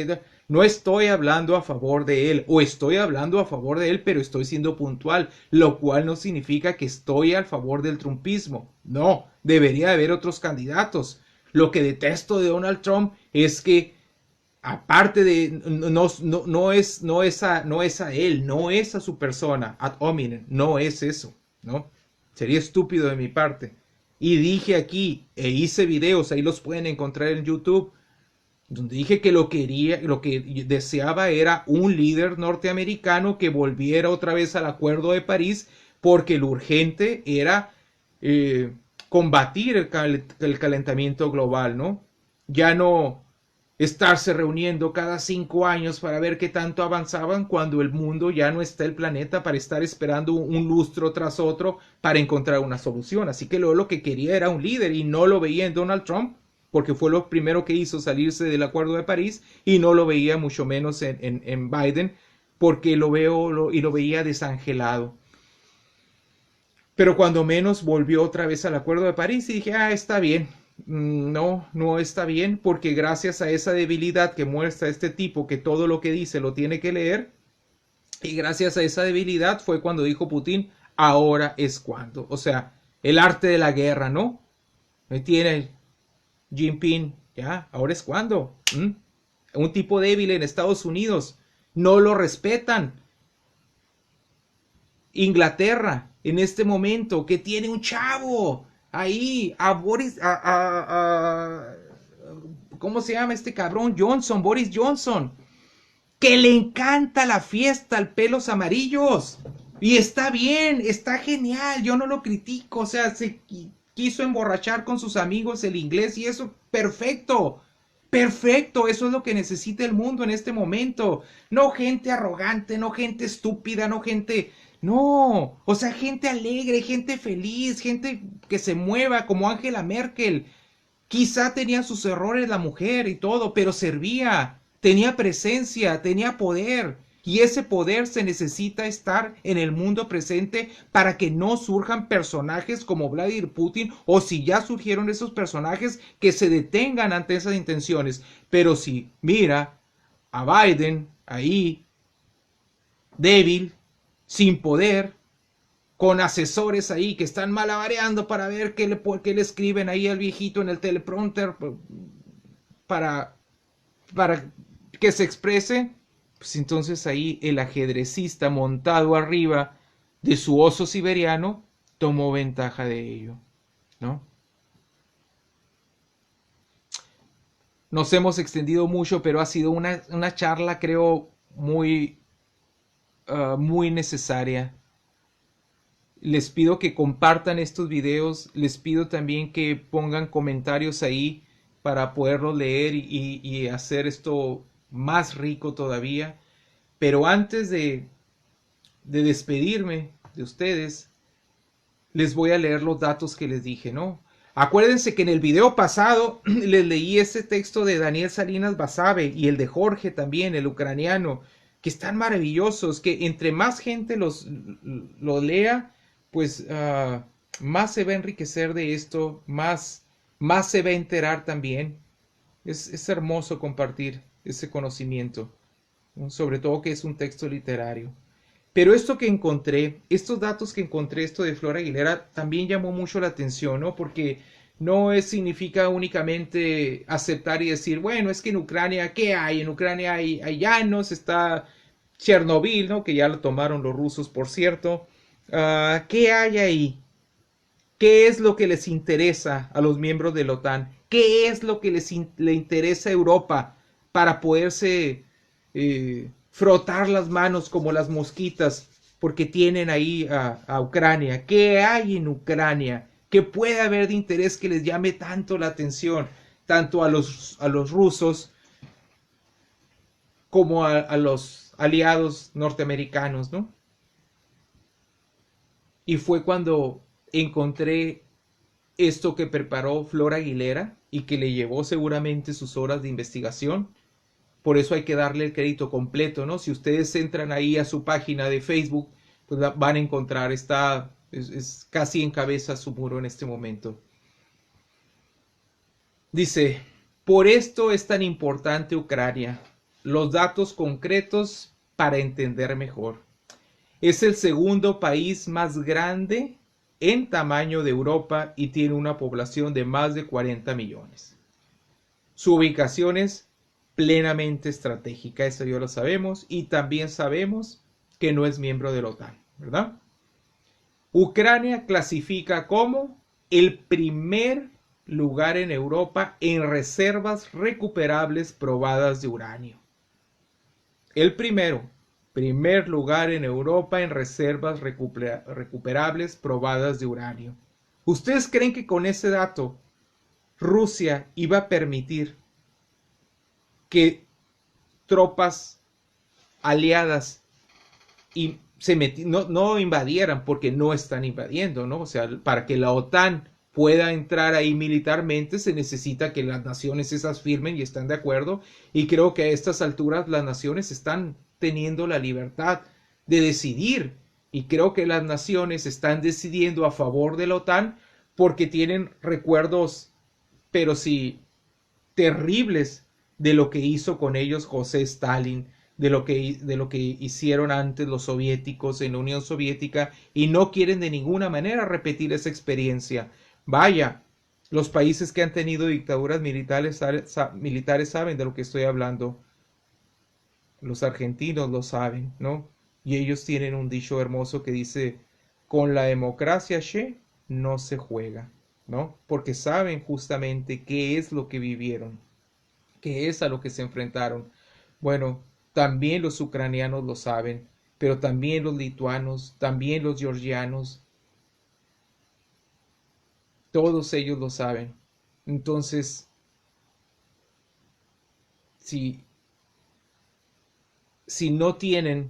No estoy hablando a favor de él, o estoy hablando a favor de él, pero estoy siendo puntual, lo cual no significa que estoy a favor del trumpismo. No, debería haber otros candidatos. Lo que detesto de Donald Trump es que aparte de no es a él, no es a su persona, ad hominem, no es eso, ¿no? Sería estúpido de mi parte. Y dije aquí, e hice videos, ahí los pueden encontrar en YouTube, donde dije que lo que deseaba era un líder norteamericano que volviera otra vez al Acuerdo de París, porque lo urgente era combatir el calentamiento global, ¿no? Ya no estarse reuniendo cada 5 años para ver qué tanto avanzaban cuando el mundo ya no está el planeta para estar esperando un lustro tras otro para encontrar una solución. Así que lo que quería era un líder y no lo veía en Donald Trump, porque fue lo primero que hizo salirse del Acuerdo de París, y no lo veía mucho menos en Biden, porque lo veía desangelado. Pero cuando menos volvió otra vez al Acuerdo de París y dije, está bien. No, no está bien, porque gracias a esa debilidad que muestra este tipo, que todo lo que dice lo tiene que leer, y gracias a esa debilidad fue cuando dijo Putin, ahora es cuando. O sea, el arte de la guerra, ¿no? Ahí tiene Jinping, ya, ahora es cuando. Un tipo débil en Estados Unidos, no lo respetan. Inglaterra, en este momento, que tiene un chavo ahí, a Boris, ¿cómo se llama este cabrón? Johnson, Boris Johnson, que le encanta la fiesta, el pelos amarillos. Y está bien, está genial, yo no lo critico, o sea, se quiso emborrachar con sus amigos el inglés y eso, perfecto. Perfecto, eso es lo que necesita el mundo en este momento. No gente arrogante, no gente estúpida, no gente... No, o sea, gente alegre, gente feliz, gente que se mueva como Angela Merkel. Quizá tenía sus errores la mujer y todo, pero servía, tenía presencia, tenía poder. Y ese poder se necesita estar en el mundo presente para que no surjan personajes como Vladimir Putin, o si ya surgieron esos personajes, que se detengan ante esas intenciones. Pero si mira a Biden ahí, débil, sin poder, con asesores ahí que están malabareando para ver qué le escriben ahí al viejito en el teleprompter para, para que se exprese, pues entonces ahí el ajedrecista montado arriba de su oso siberiano tomó ventaja de ello, ¿no? Nos hemos extendido mucho, pero ha sido una charla, creo, muy necesaria. Les pido que compartan estos videos, les pido también que pongan comentarios ahí para poderlos leer y hacer esto más rico todavía. Pero antes de despedirme de ustedes, les voy a leer los datos que les dije, ¿no? Acuérdense que en el video pasado les leí ese texto de Daniel Salinas Basabe y el de Jorge también, el ucraniano, que están maravillosos, que entre más gente los lea, pues más se va a enriquecer de esto, más se va a enterar también. Es hermoso compartir ese conocimiento, ¿no? Sobre todo que es un texto literario. Pero esto que encontré, estos datos que encontré, esto de Flor Aguilera, también llamó mucho la atención, ¿no? Porque significa únicamente aceptar y decir, bueno, es que en Ucrania, ¿qué hay? En Ucrania hay llanos, está Chernobyl, ¿no? Que ya lo tomaron los rusos, por cierto. ¿Qué hay ahí? ¿Qué es lo que les interesa a los miembros de la OTAN? ¿Qué es lo que le interesa a Europa para poderse frotar las manos como las mosquitas porque tienen ahí a Ucrania? ¿Qué hay en Ucrania? que puede haber de interés que les llame tanto la atención, tanto a los rusos como a los aliados norteamericanos, ¿no? Y fue cuando encontré esto que preparó Flor Aguilera y que le llevó seguramente sus horas de investigación. Por eso hay que darle el crédito completo, ¿no? Si ustedes entran ahí a su página de Facebook, pues van a encontrar, es casi encabeza su muro en este momento. Dice, por esto es tan importante Ucrania. Los datos concretos para entender mejor. Es el segundo país más grande en tamaño de Europa y tiene una población de más de 40 millones. Su ubicación es plenamente estratégica, eso ya lo sabemos, y también sabemos que no es miembro de la OTAN, ¿verdad? Ucrania clasifica como el primer lugar en Europa en reservas recuperables probadas de uranio. El primer lugar en Europa en reservas recuperables probadas de uranio. ¿Ustedes creen que con ese dato Rusia iba a permitir que tropas aliadas y no invadieran, porque no están invadiendo, ¿no? O sea, para que la OTAN pueda entrar ahí militarmente se necesita que las naciones esas firmen y están de acuerdo, y creo que a estas alturas las naciones están teniendo la libertad de decidir, y creo que las naciones están decidiendo a favor de la OTAN porque tienen recuerdos, pero sí, terribles de lo que hizo con ellos José Stalin, de lo que hicieron antes los soviéticos en la Unión Soviética, y no quieren de ninguna manera repetir esa experiencia. Vaya, los países que han tenido dictaduras militares saben de lo que estoy hablando. Los argentinos lo saben, ¿no? Y ellos tienen un dicho hermoso que dice, con la democracia, che, no se juega, ¿no? Porque saben justamente qué es lo que vivieron, qué es a lo que se enfrentaron. Bueno, también los ucranianos lo saben, pero también los lituanos, también los georgianos, todos ellos lo saben. Entonces, si, si no tienen,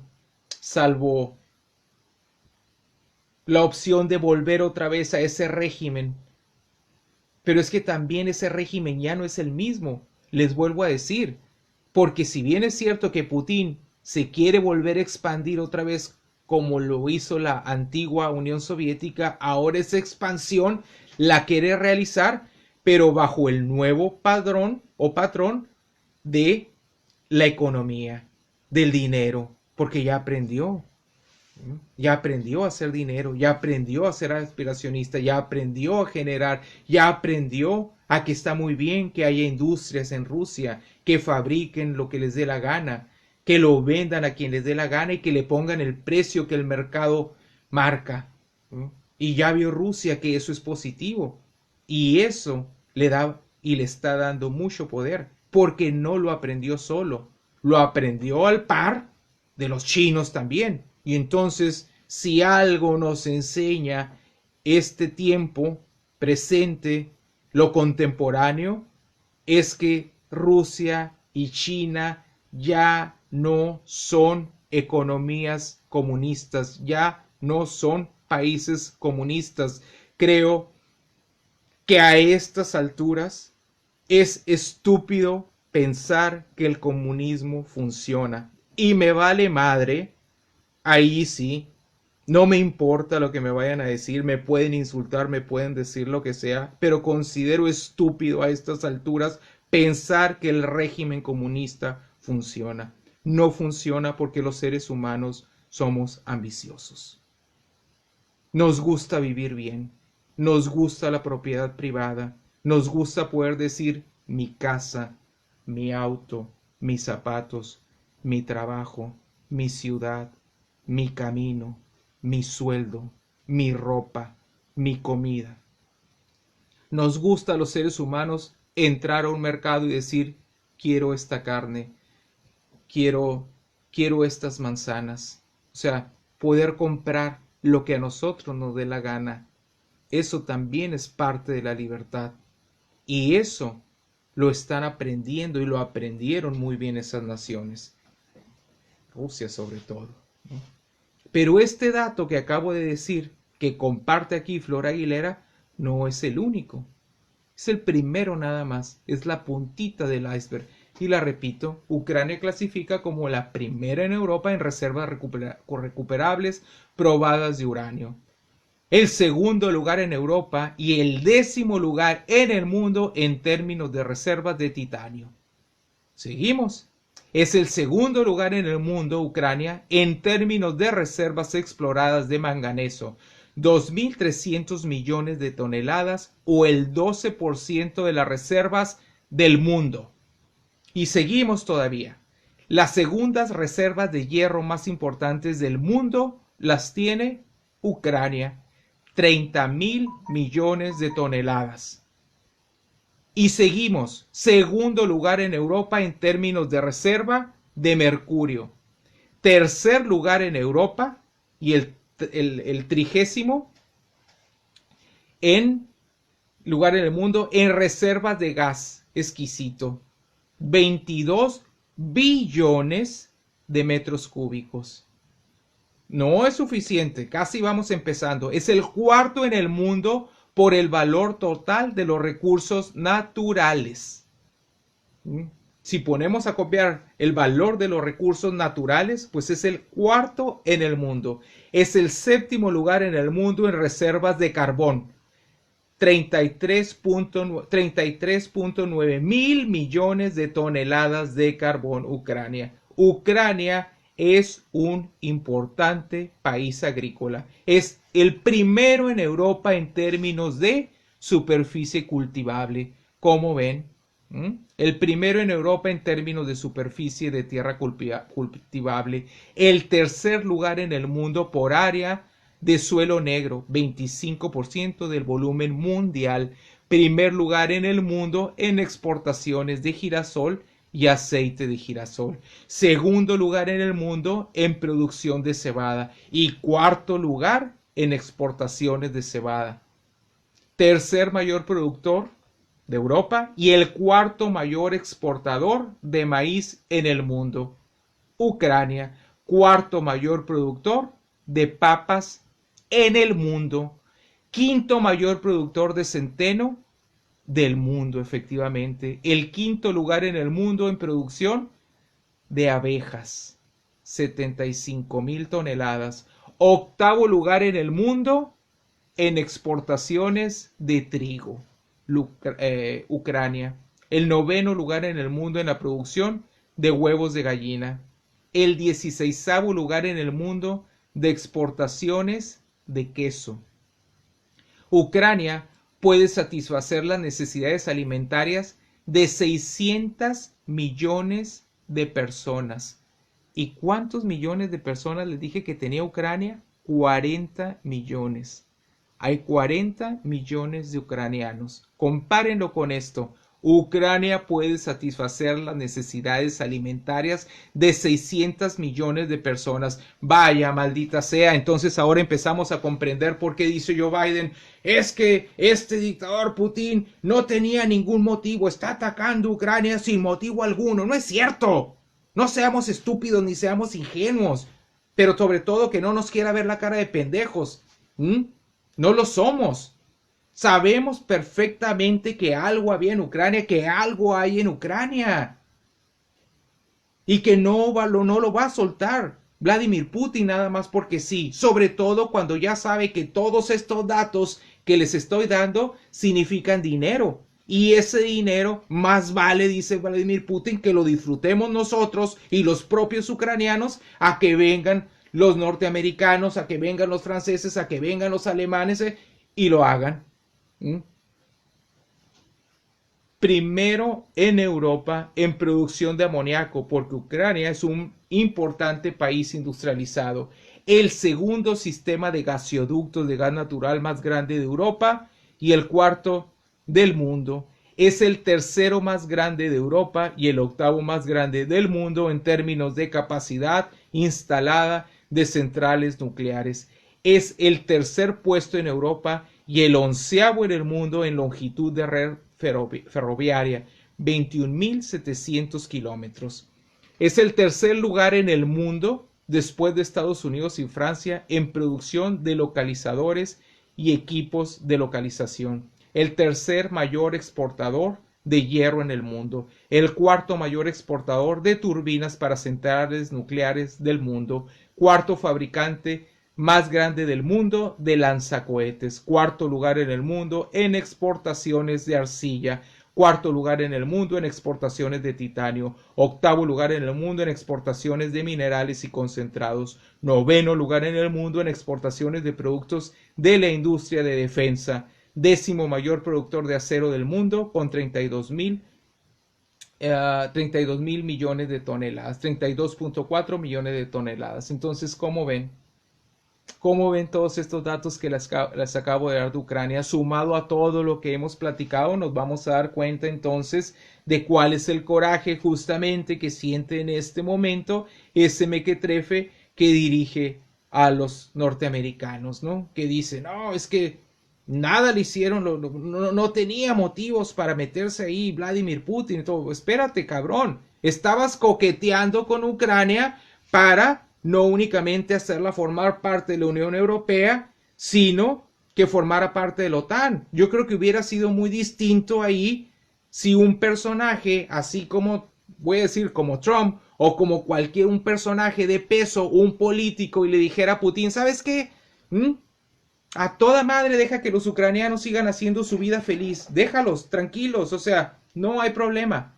salvo la opción de volver otra vez a ese régimen, pero es que también ese régimen ya no es el mismo, les vuelvo a decir, porque si bien es cierto que Putin se quiere volver a expandir otra vez como lo hizo la antigua Unión Soviética, ahora esa expansión la quiere realizar, pero bajo el nuevo padrón o patrón de la economía, del dinero, porque ya aprendió a hacer dinero, ya aprendió a ser aspiracionista, ya aprendió a generar, ya aprendió a que está muy bien que haya industrias en Rusia, que fabriquen lo que les dé la gana, que lo vendan a quien les dé la gana y que le pongan el precio que el mercado marca. ¿No? Y ya vio Rusia que eso es positivo. Y eso le da y le está dando mucho poder, porque no lo aprendió solo, lo aprendió al par de los chinos también. Y entonces, si algo nos enseña este tiempo presente, lo contemporáneo, es que Rusia y China ya no son economías comunistas, ya no son países comunistas. Creo que a estas alturas es estúpido pensar que el comunismo funciona. Y me vale madre, ahí sí, no me importa lo que me vayan a decir, me pueden insultar, me pueden decir lo que sea, pero considero estúpido a estas alturas pensar que el régimen comunista funciona. No funciona porque los seres humanos somos ambiciosos. Nos gusta vivir bien, nos gusta la propiedad privada, nos gusta poder decir mi casa, mi auto, mis zapatos, mi trabajo, mi ciudad, mi camino, mi sueldo, mi ropa, mi comida. Nos gusta a los seres humanos entrar a un mercado y decir quiero esta carne, quiero estas manzanas. O sea, poder comprar lo que a nosotros nos dé la gana Eso también es parte de la libertad. Y eso lo están aprendiendo y lo aprendieron muy bien esas naciones. Rusia sobre todo, ¿no? Pero este dato que acabo de decir, que comparte aquí Flor Aguilera, no es el único. Es el primero nada más, es la puntita del iceberg. Y la repito, Ucrania clasifica como la primera en Europa en reservas recuperables probadas de uranio. El segundo lugar en Europa y el 10º lugar en el mundo en términos de reservas de titanio. Seguimos. Es el segundo lugar en el mundo, Ucrania, en términos de reservas exploradas de manganeso. 2.300 millones de toneladas o el 12% de las reservas del mundo. Y seguimos todavía. Las segundas reservas de hierro más importantes del mundo las tiene Ucrania. 30.000 millones de toneladas. Y seguimos, segundo lugar en Europa en términos de reserva de mercurio. Tercer lugar en Europa y el 30º en lugar en el mundo en reservas de gas exquisito. 22 billones de metros cúbicos. No es suficiente, casi vamos empezando. Es el cuarto en el mundo por el valor total de los recursos naturales. Si ponemos a copiar el valor de los recursos naturales, pues es el cuarto en el mundo. Es el 7º lugar en el mundo en reservas de carbón. 33.9 mil millones de toneladas de carbón Ucrania. Ucrania es un importante país agrícola. Es el primero en Europa en términos de superficie cultivable. ¿Cómo ven? El primero en Europa en términos de superficie de tierra cultivable. El tercer lugar en el mundo por área de suelo negro, 25% del volumen mundial. Primer lugar en el mundo en exportaciones de girasol y aceite de girasol. Segundo lugar en el mundo en producción de cebada. Y cuarto lugar en exportaciones de cebada. Tercer mayor productor de Europa y el cuarto mayor exportador de maíz en el mundo. Ucrania, cuarto mayor productor de papas en el mundo. Quinto mayor productor de centeno del mundo, efectivamente. El quinto lugar en el mundo en producción de abejas, 75.000 toneladas. Octavo lugar en el mundo en exportaciones de trigo, Ucrania. El noveno lugar en el mundo en la producción de huevos de gallina. El 16º lugar en el mundo de exportaciones de queso. Ucrania puede satisfacer las necesidades alimentarias de 600 millones de personas. ¿Y cuántos millones de personas les dije que tenía Ucrania? 40 millones. Hay 40 millones de ucranianos. Compárenlo con esto. Ucrania puede satisfacer las necesidades alimentarias de 600 millones de personas. Vaya, maldita sea. Entonces ahora empezamos a comprender por qué dice Joe Biden, es que este dictador Putin no tenía ningún motivo, está atacando a Ucrania sin motivo alguno. No es cierto. No seamos estúpidos ni seamos ingenuos. Pero sobre todo que no nos quiera ver la cara de pendejos. No lo somos. Sabemos perfectamente que algo había en Ucrania, que algo hay en Ucrania. Y que no lo va a soltar Vladimir Putin nada más porque sí. Sobre todo cuando ya sabe que todos estos datos que les estoy dando significan dinero. Y ese dinero más vale, dice Vladimir Putin, que lo disfrutemos nosotros y los propios ucranianos a que vengan los norteamericanos, a que vengan los franceses, a que vengan los alemanes y lo hagan. Primero en Europa en producción de amoníaco, porque Ucrania es un importante país industrializado. El segundo sistema de gasoductos de gas natural más grande de Europa y el cuarto del mundo. Es el tercero más grande de Europa y el octavo más grande del mundo en términos de capacidad instalada de centrales nucleares. Es el tercer puesto en Europa y el 11º en el mundo en longitud de red ferroviaria, 21.700 kilómetros. Es el tercer lugar en el mundo, después de Estados Unidos y Francia, en producción de localizadores y equipos de localización. El tercer mayor exportador de hierro en el mundo. El cuarto mayor exportador de turbinas para centrales nucleares del mundo. Cuarto fabricante más grande del mundo de lanzacohetes. Cuarto lugar en el mundo en exportaciones de arcilla. Cuarto lugar en el mundo en exportaciones de titanio. Octavo lugar en el mundo en exportaciones de minerales y concentrados. Noveno lugar en el mundo en exportaciones de productos de la industria de defensa. Décimo mayor productor de acero del mundo con 32.000 millones de toneladas, 32.4 millones de toneladas. Entonces, ¿cómo ven? ¿Cómo ven todos estos datos que les acabo de dar de Ucrania? Sumado a todo lo que hemos platicado, nos vamos a dar cuenta entonces de cuál es el coraje justamente que siente en este momento ese mequetrefe que dirige a los norteamericanos, ¿no? Que dice, no, es que nada le hicieron, no tenía motivos para meterse ahí Vladimir Putin y todo. Espérate, cabrón, estabas coqueteando con Ucrania para no únicamente hacerla formar parte de la Unión Europea, sino que formara parte de la OTAN. Yo creo que hubiera sido muy distinto ahí si un personaje, así como, voy a decir, como Trump, o como cualquier un personaje de peso, un político, y le dijera a Putin, ¿sabes qué? A toda madre deja que los ucranianos sigan haciendo su vida feliz. Déjalos, tranquilos, o sea, no hay problema.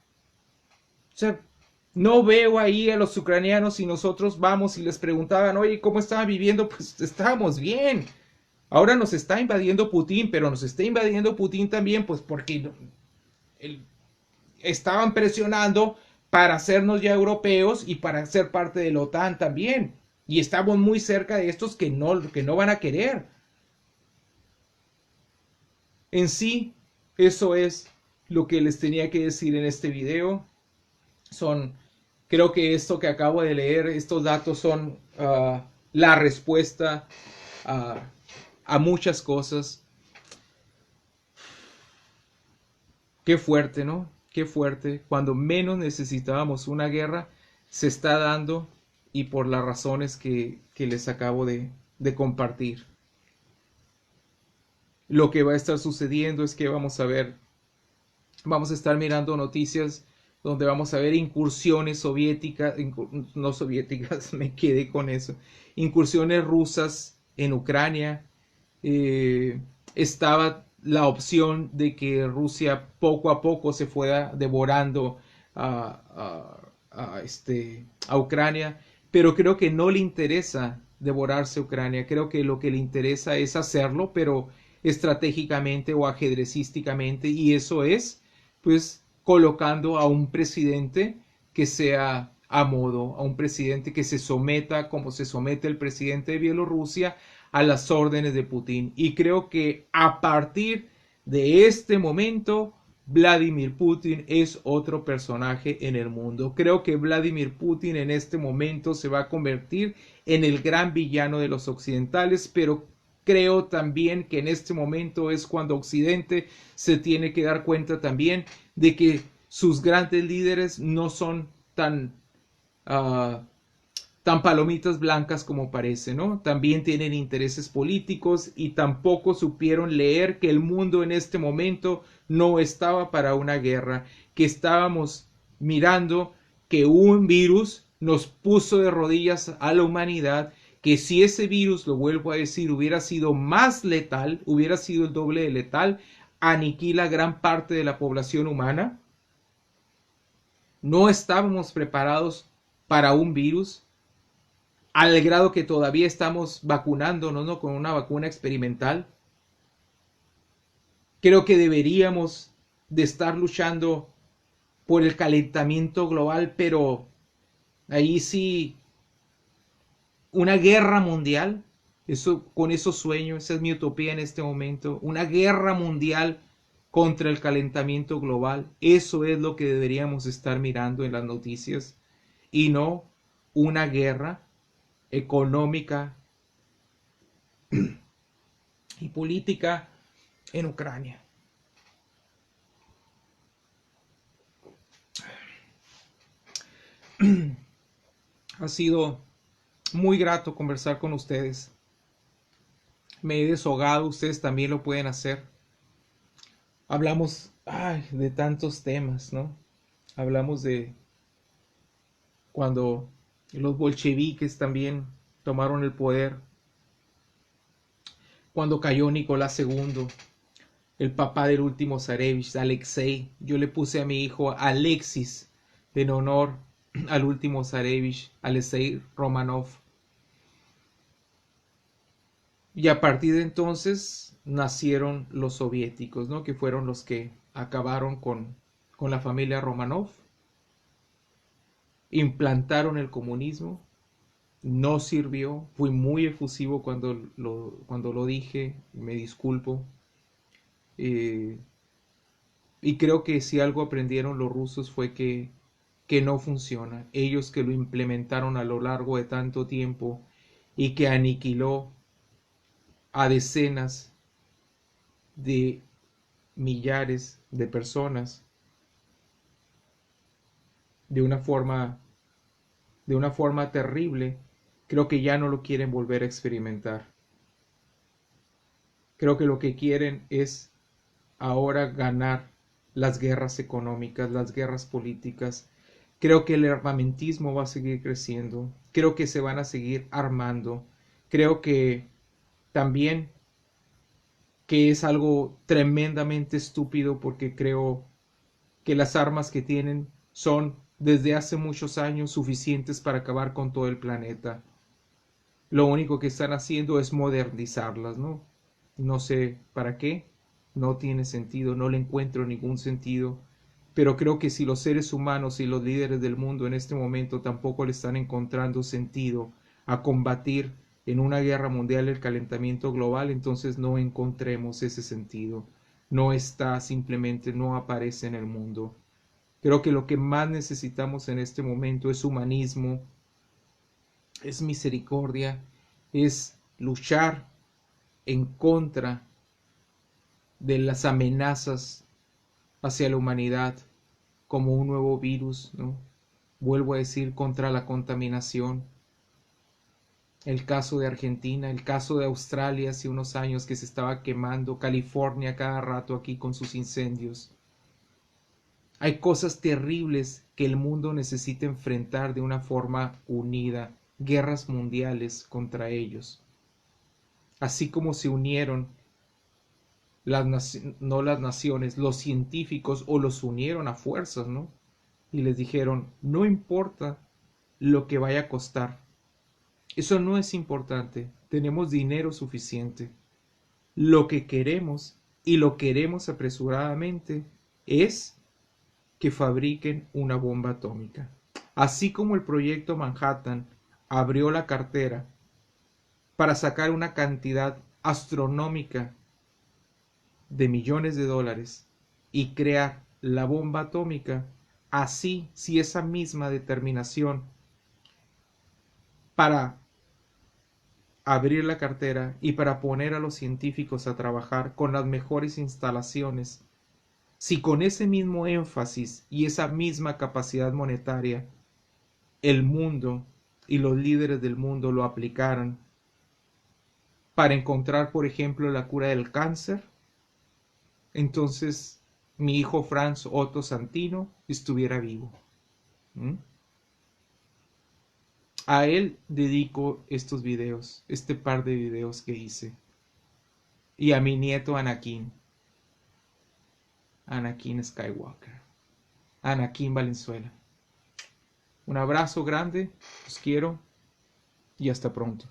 O sea, no veo ahí a los ucranianos y nosotros vamos y les preguntaban, oye, ¿cómo estaban viviendo? Pues estábamos bien. Ahora nos está invadiendo Putin, pero nos está invadiendo Putin también, pues porque estaban presionando para hacernos ya europeos y para ser parte de la OTAN también. Y estamos muy cerca de estos que no van a querer. En sí, eso es lo que les tenía que decir en este video. Creo que esto que acabo de leer, estos datos son la respuesta a muchas cosas. Qué fuerte, ¿no? Qué fuerte. Cuando menos necesitábamos una guerra, se está dando y por las razones que les acabo de compartir. Lo que va a estar sucediendo es que vamos a estar mirando noticias donde vamos a ver incursiones soviéticas, no soviéticas, me quedé con eso, incursiones rusas en Ucrania. Estaba la opción de que Rusia poco a poco se fuera devorando a Ucrania, pero creo que no le interesa devorarse Ucrania. Creo que lo que le interesa es hacerlo, pero estratégicamente o ajedrecísticamente, y eso es, pues, colocando a un presidente que sea a modo, a un presidente que se someta, como se somete el presidente de Bielorrusia, a las órdenes de Putin. Y creo que a partir de este momento, Vladimir Putin es otro personaje en el mundo. Creo que Vladimir Putin en este momento se va a convertir en el gran villano de los occidentales, pero creo también que en este momento es cuando Occidente se tiene que dar cuenta también de que sus grandes líderes no son tan palomitas blancas como parece, ¿no? También tienen intereses políticos y tampoco supieron leer que el mundo en este momento no estaba para una guerra, que estábamos mirando que un virus nos puso de rodillas a la humanidad, que si ese virus, lo vuelvo a decir, hubiera sido más letal, hubiera sido el doble de letal, aniquila gran parte de la población humana. No estábamos preparados para un virus, al grado que todavía estamos vacunándonos, ¿no? Con una vacuna experimental. Creo que deberíamos de estar luchando por el calentamiento global, pero ahí sí, una guerra mundial, eso, con esos sueños, esa es mi utopía en este momento, una guerra mundial contra el calentamiento global, eso es lo que deberíamos estar mirando en las noticias, y no una guerra económica y política en Ucrania. Ha sido muy grato conversar con ustedes. Me he desahogado, ustedes también lo pueden hacer. Hablamos de tantos temas, ¿no? Hablamos de cuando los bolcheviques también tomaron el poder, cuando cayó Nicolás II, el papá del último zarevich, Alexei. Yo le puse a mi hijo Alexis en honor al último zarevich, Alexei Romanov. Y a partir de entonces nacieron los soviéticos, ¿no? Que fueron los que acabaron con la familia Romanov, implantaron el comunismo, no sirvió, fui muy efusivo cuando lo dije, me disculpo. Eh, y creo que si algo aprendieron los rusos fue que no funciona. Ellos que lo implementaron a lo largo de tanto tiempo y que aniquiló a decenas de millares de personas de una forma terrible, creo que ya no lo quieren volver a experimentar. Creo que lo que quieren es ahora ganar las guerras económicas, las guerras políticas. Creo que el armamentismo va a seguir creciendo. Creo que se van a seguir armando. Creo que también que es algo tremendamente estúpido porque creo que las armas que tienen son desde hace muchos años suficientes para acabar con todo el planeta. Lo único que están haciendo es modernizarlas, ¿no? No sé para qué, no tiene sentido, no le encuentro ningún sentido, pero creo que si los seres humanos y los líderes del mundo en este momento tampoco le están encontrando sentido a combatir en una guerra mundial el calentamiento global, entonces no encontremos ese sentido. No está, simplemente no aparece en el mundo. Creo que lo que más necesitamos en este momento es humanismo, es misericordia, es luchar en contra de las amenazas hacia la humanidad como un nuevo virus, ¿no? Vuelvo a decir, contra la contaminación. El caso de Argentina, el caso de Australia hace unos años que se estaba quemando, California cada rato aquí con sus incendios. Hay cosas terribles que el mundo necesita enfrentar de una forma unida, guerras mundiales contra ellos. Así como se unieron no las naciones, los científicos, o los unieron a fuerzas, ¿no? Y les dijeron, no importa lo que vaya a costar, eso no es importante, tenemos dinero suficiente. Lo que queremos, y lo queremos apresuradamente, es que fabriquen una bomba atómica. Así como el proyecto Manhattan abrió la cartera para sacar una cantidad astronómica de millones de dólares y crear la bomba atómica, así si esa misma determinación para abrir la cartera y para poner a los científicos a trabajar con las mejores instalaciones, si con ese mismo énfasis y esa misma capacidad monetaria el mundo y los líderes del mundo lo aplicaran para encontrar, por ejemplo, la cura del cáncer, entonces mi hijo Franz Otto Santino estuviera vivo. ¿Mm? A él dedico estos videos, este par de videos que hice. Y a mi nieto Anakin Skywalker, Anakin Valenzuela. Un abrazo grande, los quiero y hasta pronto.